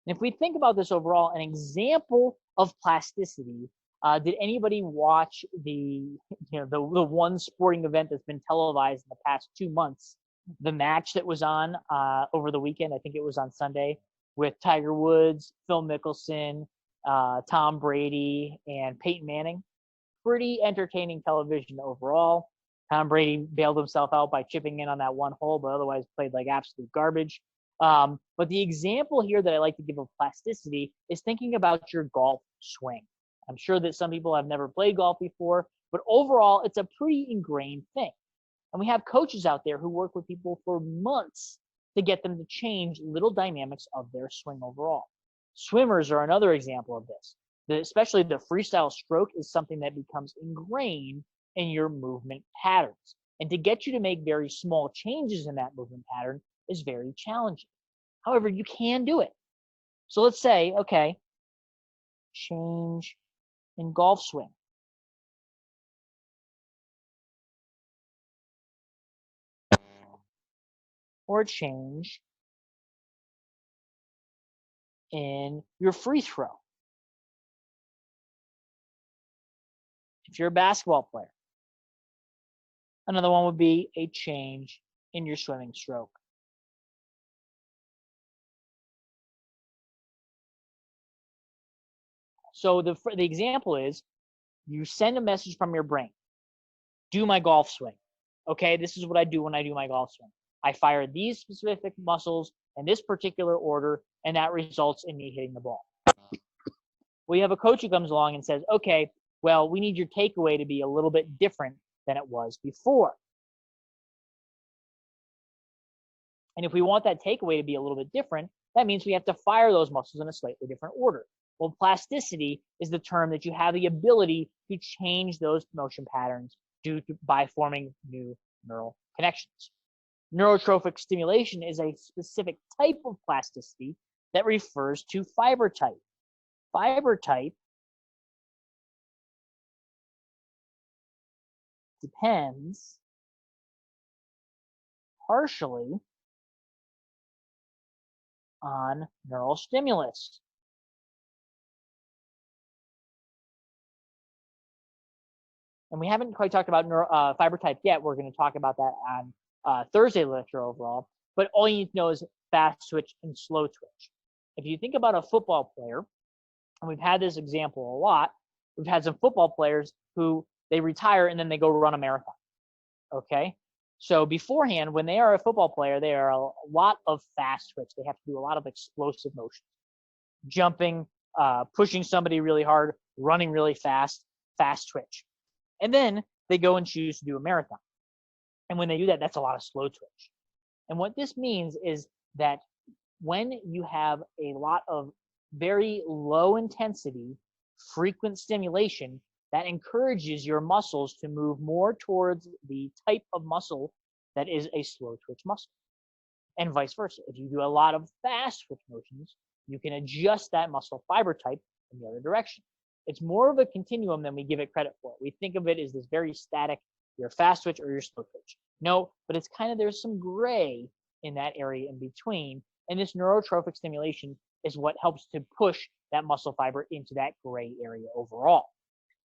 [SPEAKER 1] And if we think about this overall, an example of plasticity, did anybody watch the one sporting event that's been televised in the past 2 months? The match that was on over the weekend, I think it was on Sunday, with Tiger Woods, Phil Mickelson, Tom Brady, and Peyton Manning. Pretty entertaining television overall. Tom Brady bailed himself out by chipping in on that one hole, but otherwise played like absolute garbage. But the example here that I like to give of plasticity is thinking about your golf swing. I'm sure that some people have never played golf before, but overall, it's a pretty ingrained thing. And we have coaches out there who work with people for months to get them to change little dynamics of their swing overall. Swimmers are another example of this. Especially the freestyle stroke is something that becomes ingrained in your movement patterns. And to get you to make very small changes in that movement pattern is very challenging. However, you can do it. So let's say, okay, change in golf swing. Or change in your free throw. If you're a basketball player. Another one would be a change in your swimming stroke. So the example is you send a message from your brain. Do my golf swing. Okay, this is what I do when I do my golf swing. I fire these specific muscles in this particular order, and that results in me hitting the ball. We have a coach who comes along and says, okay, well, we need your takeaway to be a little bit different than it was before. And if we want that takeaway to be a little bit different, that means we have to fire those muscles in a slightly different order. Well, plasticity is the term that you have the ability to change those motion patterns by forming new neural connections. Neurotrophic stimulation is a specific type of plasticity that refers to fiber type. Fiber type depends partially on neural stimulus. And we haven't quite talked about fiber type yet. We're going to talk about that on Thursday lecture overall. But all you need to know is fast twitch and slow twitch. If you think about a football player, and we've had this example a lot, we've had some football players who they retire and then they go run a marathon. Okay? So beforehand, when they are a football player, they are a lot of fast twitch. They have to do a lot of explosive motions. Jumping, pushing somebody really hard, running really fast, fast twitch. And then they go and choose to do a marathon. And when they do that, that's a lot of slow twitch. And what this means is that when you have a lot of very low intensity, frequent stimulation, that encourages your muscles to move more towards the type of muscle that is a slow twitch muscle. And vice versa. If you do a lot of fast twitch motions, you can adjust that muscle fiber type in the other direction. It's more of a continuum than we give it credit for. We think of it as this very static, you're fast twitch or you're slow twitch. No, but it's kind of, there's some gray in that area in between. And this neurotrophic stimulation is what helps to push that muscle fiber into that gray area overall.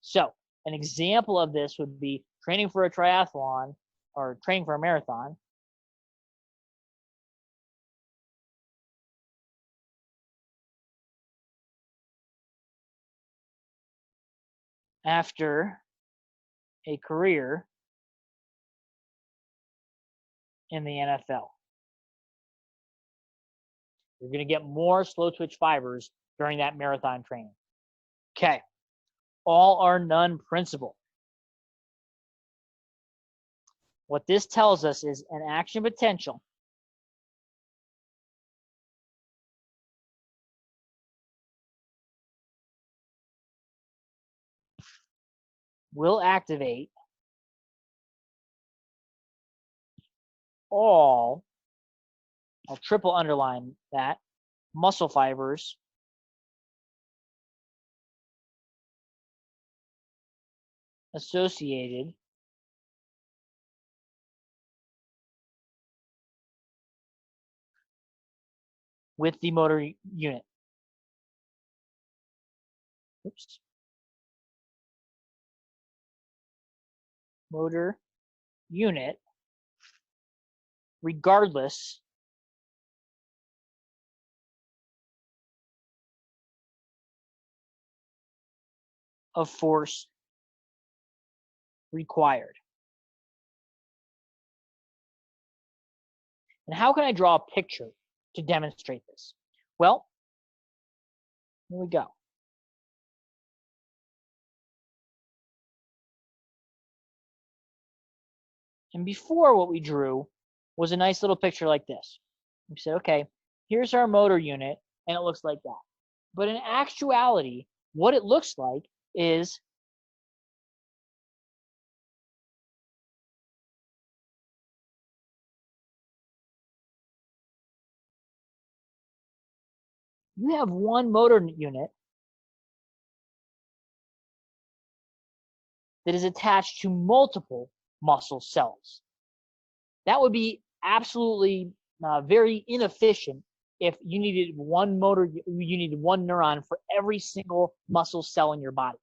[SPEAKER 1] So an example of this would be training for a triathlon or training for a marathon. After a career in the NFL. You're going to get more slow twitch fibers during that marathon training. Okay. All or none principle. What this tells us is an action potential will activate all, I'll triple underline that, muscle fibers associated with the motor unit. Oops. Motor unit, regardless of force required. And how can I draw a picture to demonstrate this? Well, here we go. And before, what we drew was a nice little picture like this. We said, okay, here's our motor unit, and it looks like that. But in actuality, what it looks like is you have one motor unit that is attached to multiple muscle cells. That would be absolutely very inefficient if you needed one neuron for every single muscle cell in your body.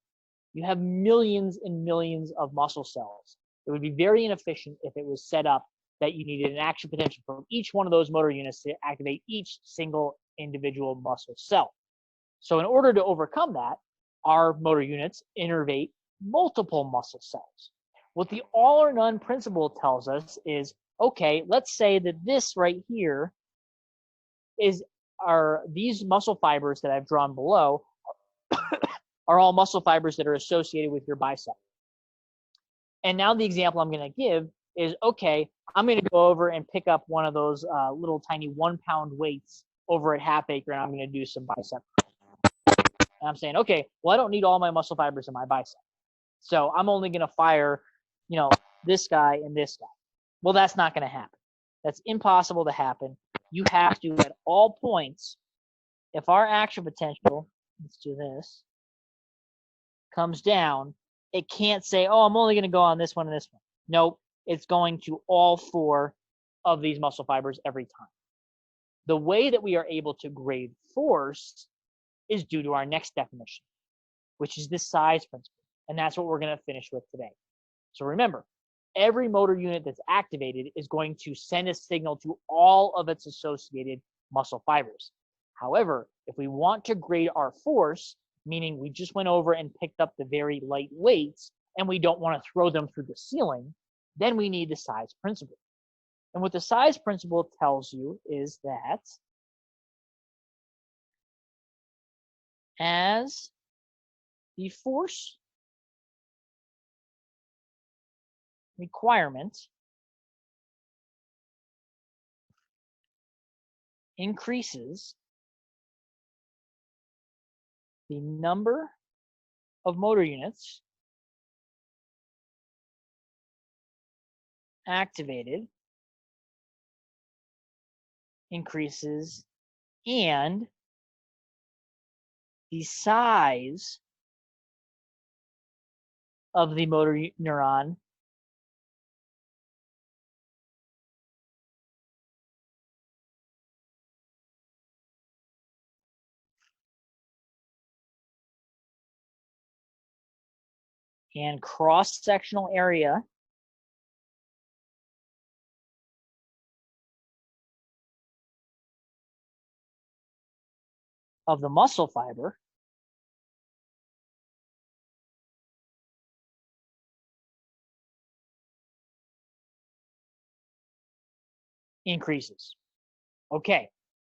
[SPEAKER 1] You have millions and millions of muscle cells. It would be very inefficient if it was set up that you needed an action potential from each one of those motor units to activate each single individual muscle cell. So in order to overcome that, our motor units innervate multiple muscle cells. What the all or none principle tells us is, okay, let's say that this right here are these muscle fibers that I've drawn below are all muscle fibers that are associated with your bicep. And now the example I'm going to give is, okay, I'm going to go over and pick up one of those little tiny 1 pound weights over at Half Acre, and I'm going to do some bicep. And I'm saying, okay, well, I don't need all my muscle fibers in my bicep. So I'm only going to fire you know, this guy and this guy. Well, that's not going to happen. That's impossible to happen. You have to, at all points, if our action potential, let's do this, comes down, it can't say, oh, I'm only going to go on this one and this one. Nope, it's going to all four of these muscle fibers every time. The way that we are able to grade force is due to our next definition, which is the size principle. And that's what we're going to finish with today. So remember, every motor unit that's activated is going to send a signal to all of its associated muscle fibers. However, if we want to grade our force, meaning we just went over and picked up the very light weights and we don't want to throw them through the ceiling, then we need the size principle. And what the size principle tells you is that as the force requirement increases, the number of motor units activated increases, and the size of the motor neuron and cross-sectional area of the muscle fiber increases. Okay,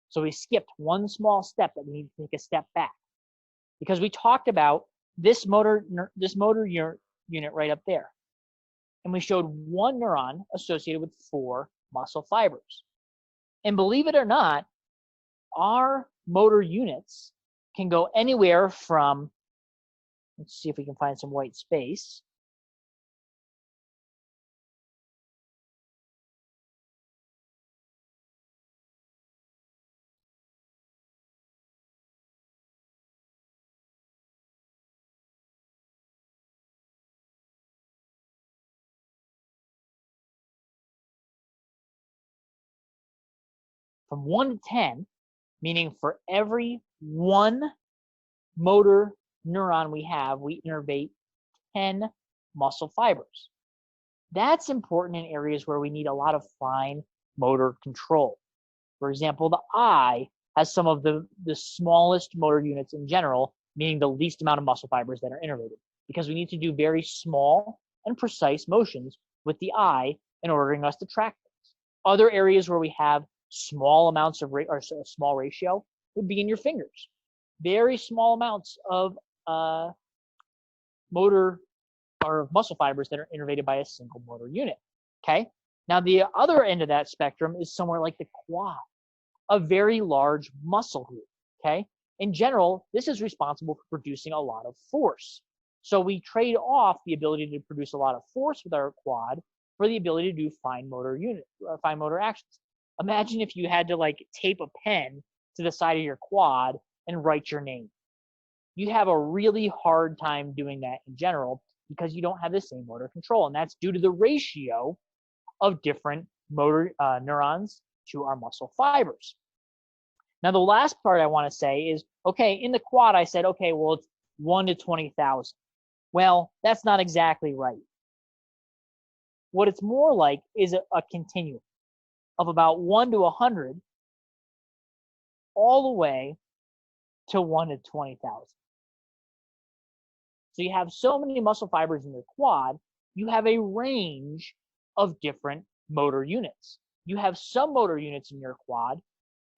[SPEAKER 1] so we skipped one small step that we need to take a step back, because we talked about this motor unit right up there, and we showed one neuron associated with 4 muscle fibers. And believe it or not, our motor units can go anywhere from, let's see if we can find some white space. From 1 to 10, meaning for every 1 motor neuron we have, we innervate 10 muscle fibers. That's important in areas where we need a lot of fine motor control. For example, the eye has some of the smallest motor units in general, meaning the least amount of muscle fibers that are innervated, because we need to do very small and precise motions with the eye in ordering us to track things. Other areas where we have small amounts of or a small ratio would be in your fingers. Very small amounts of motor or muscle fibers that are innervated by a single motor unit. Okay. Now the other end of that spectrum is somewhere like the quad, a very large muscle group. Okay. In general, this is responsible for producing a lot of force. So we trade off the ability to produce a lot of force with our quad for the ability to do fine motor actions. Imagine if you had to like tape a pen to the side of your quad and write your name. You'd have a really hard time doing that in general because you don't have the same motor control. And that's due to the ratio of different motor neurons to our muscle fibers. Now, the last part I want to say is, okay, in the quad, I said, okay, well, it's 1 to 20,000. Well, that's not exactly right. What it's more like is a continuum of about 1 to 100 all the way to 1 to 20,000. So you have so many muscle fibers in your quad, you have a range of different motor units. You have some motor units in your quad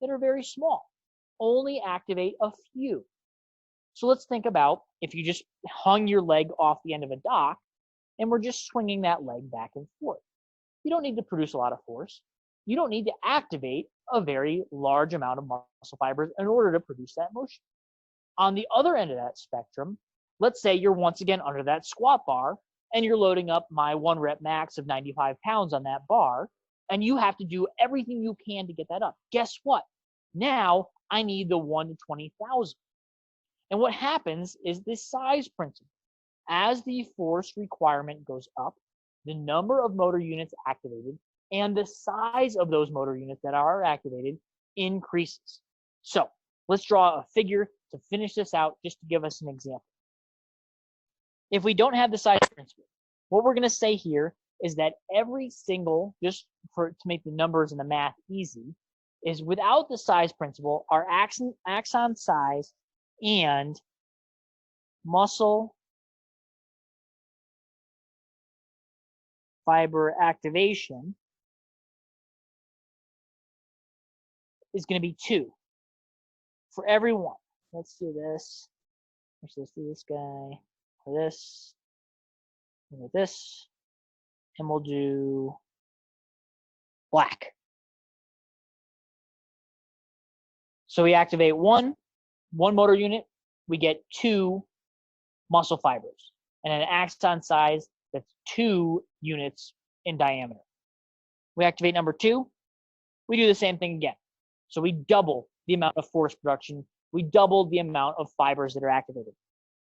[SPEAKER 1] that are very small, only activate a few. So let's think about if you just hung your leg off the end of a dock and we're just swinging that leg back and forth. You don't need to produce a lot of force. You don't need to activate a very large amount of muscle fibers in order to produce that motion. On the other end of that spectrum, let's say you're once again under that squat bar and you're loading up my 1 rep max of 95 pounds on that bar, and you have to do everything you can to get that up. Guess what? Now I need the 1 to 20,000. And what happens is this size principle. As the force requirement goes up, the number of motor units activated and the size of those motor units that are activated increases. So let's draw a figure to finish this out just to give us an example. If we don't have the size principle, what we're going to say here is that every single, just to make the numbers and the math easy, is without the size principle, our axon size and muscle fiber activation is going to be 2 for every one. Let's do this. Let's do this guy, for this, and with this, and we'll do black. So we activate one motor unit, we get 2 muscle fibers, and an axon size that's 2 units in diameter. We activate number 2, we do the same thing again. So we double the amount of force production, we double the amount of fibers that are activated.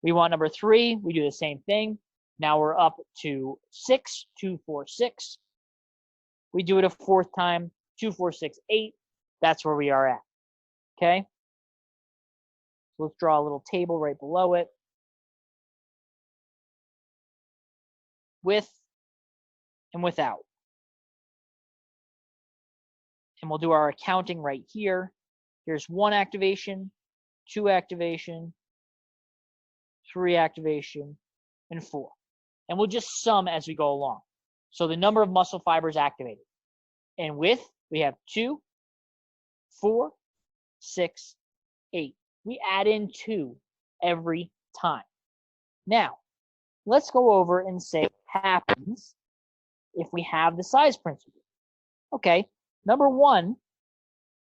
[SPEAKER 1] We want number 3, we do the same thing. Now we're up to 6, 2, 4, 6. We do it a 4th time, 2, 4, 6, 8. That's where we are at. Okay? So let's draw a little table right below it. With and without. And we'll do our accounting right here. Here's 1 activation, 2 activation, 3 activation, and 4. And we'll just sum as we go along. So the number of muscle fibers activated. And with, we have 2, 4, 6, 8. We add in 2 every time. Now, let's go over and say what happens if we have the size principle. Okay, number 1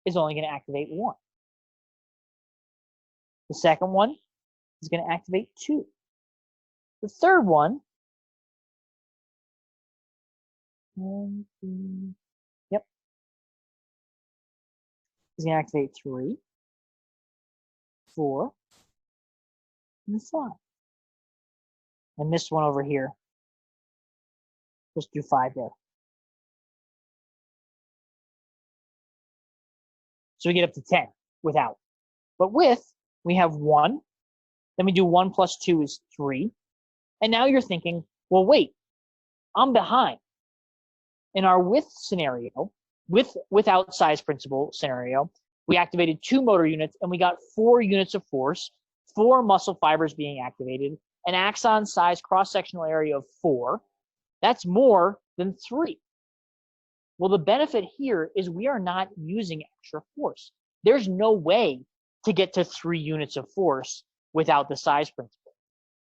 [SPEAKER 1] is only going to activate 1. The second one is going to activate 2. The third one, yep, is going to activate 3, 4, and 5. I missed one over here. Let's do 5 there. So we get up to 10 without. But with, we have 1. Then we do 1 plus 2 is 3. And now you're thinking, well, wait, I'm behind. In our with scenario, without size principle scenario, we activated 2 motor units and we got 4 units of force, 4 muscle fibers being activated, an axon size cross-sectional area of 4. That's more than 3. Well, the benefit here is we are not using extra force. There's no way to get to 3 units of force without the size principle.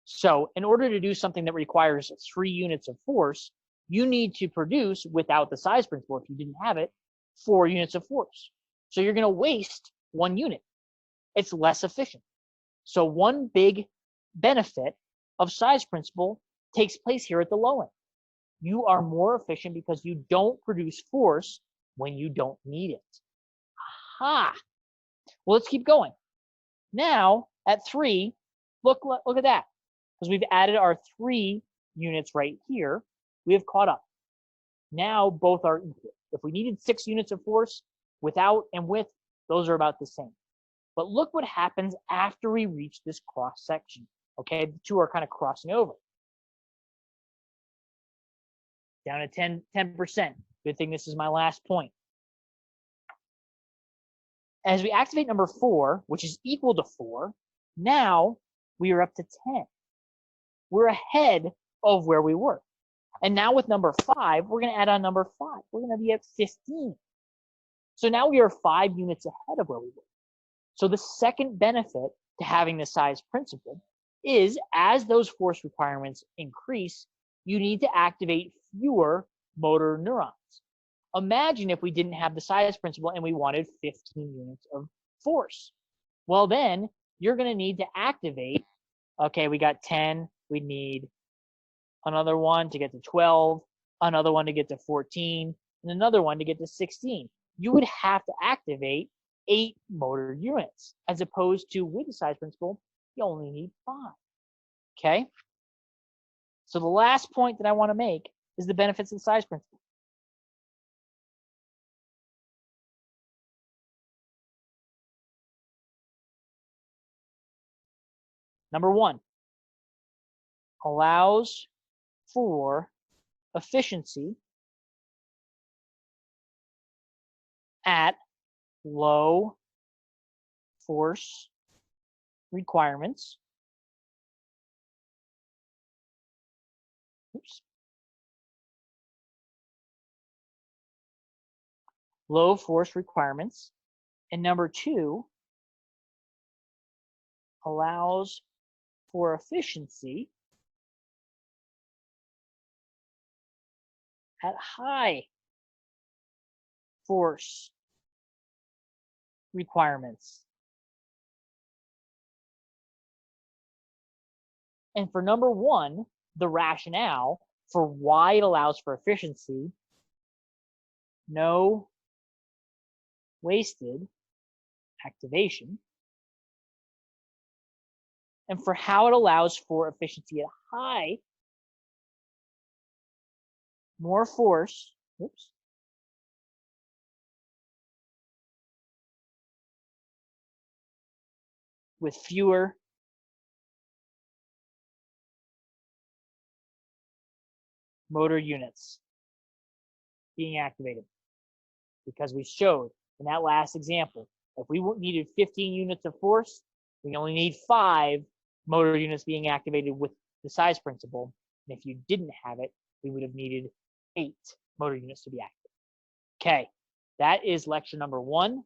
[SPEAKER 1] So in order to do something that requires 3 units of force, you need to produce, without the size principle, if you didn't have it, 4 units of force. So you're going to waste 1 unit. It's less efficient. So one big benefit of size principle takes place here at the low end. You are more efficient because you don't produce force when you don't need it. Aha! Well, let's keep going. Now, at 3, look at that. Because we've added our 3 units right here, we have caught up. Now, both are equal. If we needed 6 units of force, without and with, those are about the same. But look what happens after we reach this cross section. Okay, the 2 are kind of crossing over. Down to 10%. Good thing this is my last point. As we activate number 4, which is equal to 4, now we are up to 10. We're ahead of where we were. And now with number 5, we're going to add on number 5. We're going to be at 15. So now we are 5 units ahead of where we were. So the second benefit to having the size principle is as those force requirements increase, you need to activate fewer motor neurons. Imagine if we didn't have the size principle and we wanted 15 units of force. Well, then you're going to need to activate, okay, we got 10, we need another one to get to 12, another one to get to 14, and another one to get to 16. You would have to activate 8 motor units, as opposed to with the size principle, you only need 5. Okay? So the last point that I want to make is the benefits of the size principle. Number 1, allows for efficiency at low force requirements. Oops. Low force requirements. And number 2, allows for efficiency at high force requirements. And for number 1, the rationale for why it allows for efficiency, no wasted activation, and for how it allows for efficiency at high, more force, oops, with fewer motor units being activated. Because we showed in that last example, if we needed 15 units of force, we only need 5 motor units being activated with the size principle. And if you didn't have it, we would have needed 8 motor units to be active. Okay, that is lecture number 1.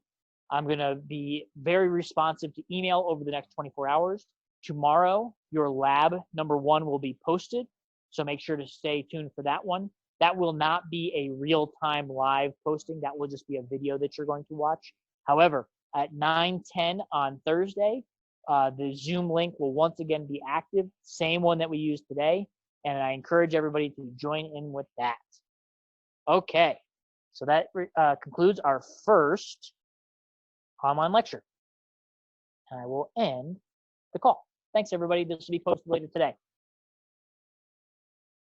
[SPEAKER 1] I'm going to be very responsive to email over the next 24 hours. Tomorrow, your lab number 1 will be posted, so make sure to stay tuned for that one. That will not be a real-time live posting. That will just be a video that you're going to watch. However, at 9:10 on Thursday, the Zoom link will once again be active, same one that we used today, and I encourage everybody to join in with that. Okay, so that concludes our first online lecture. And I will end the call. Thanks, everybody. This will be posted later today.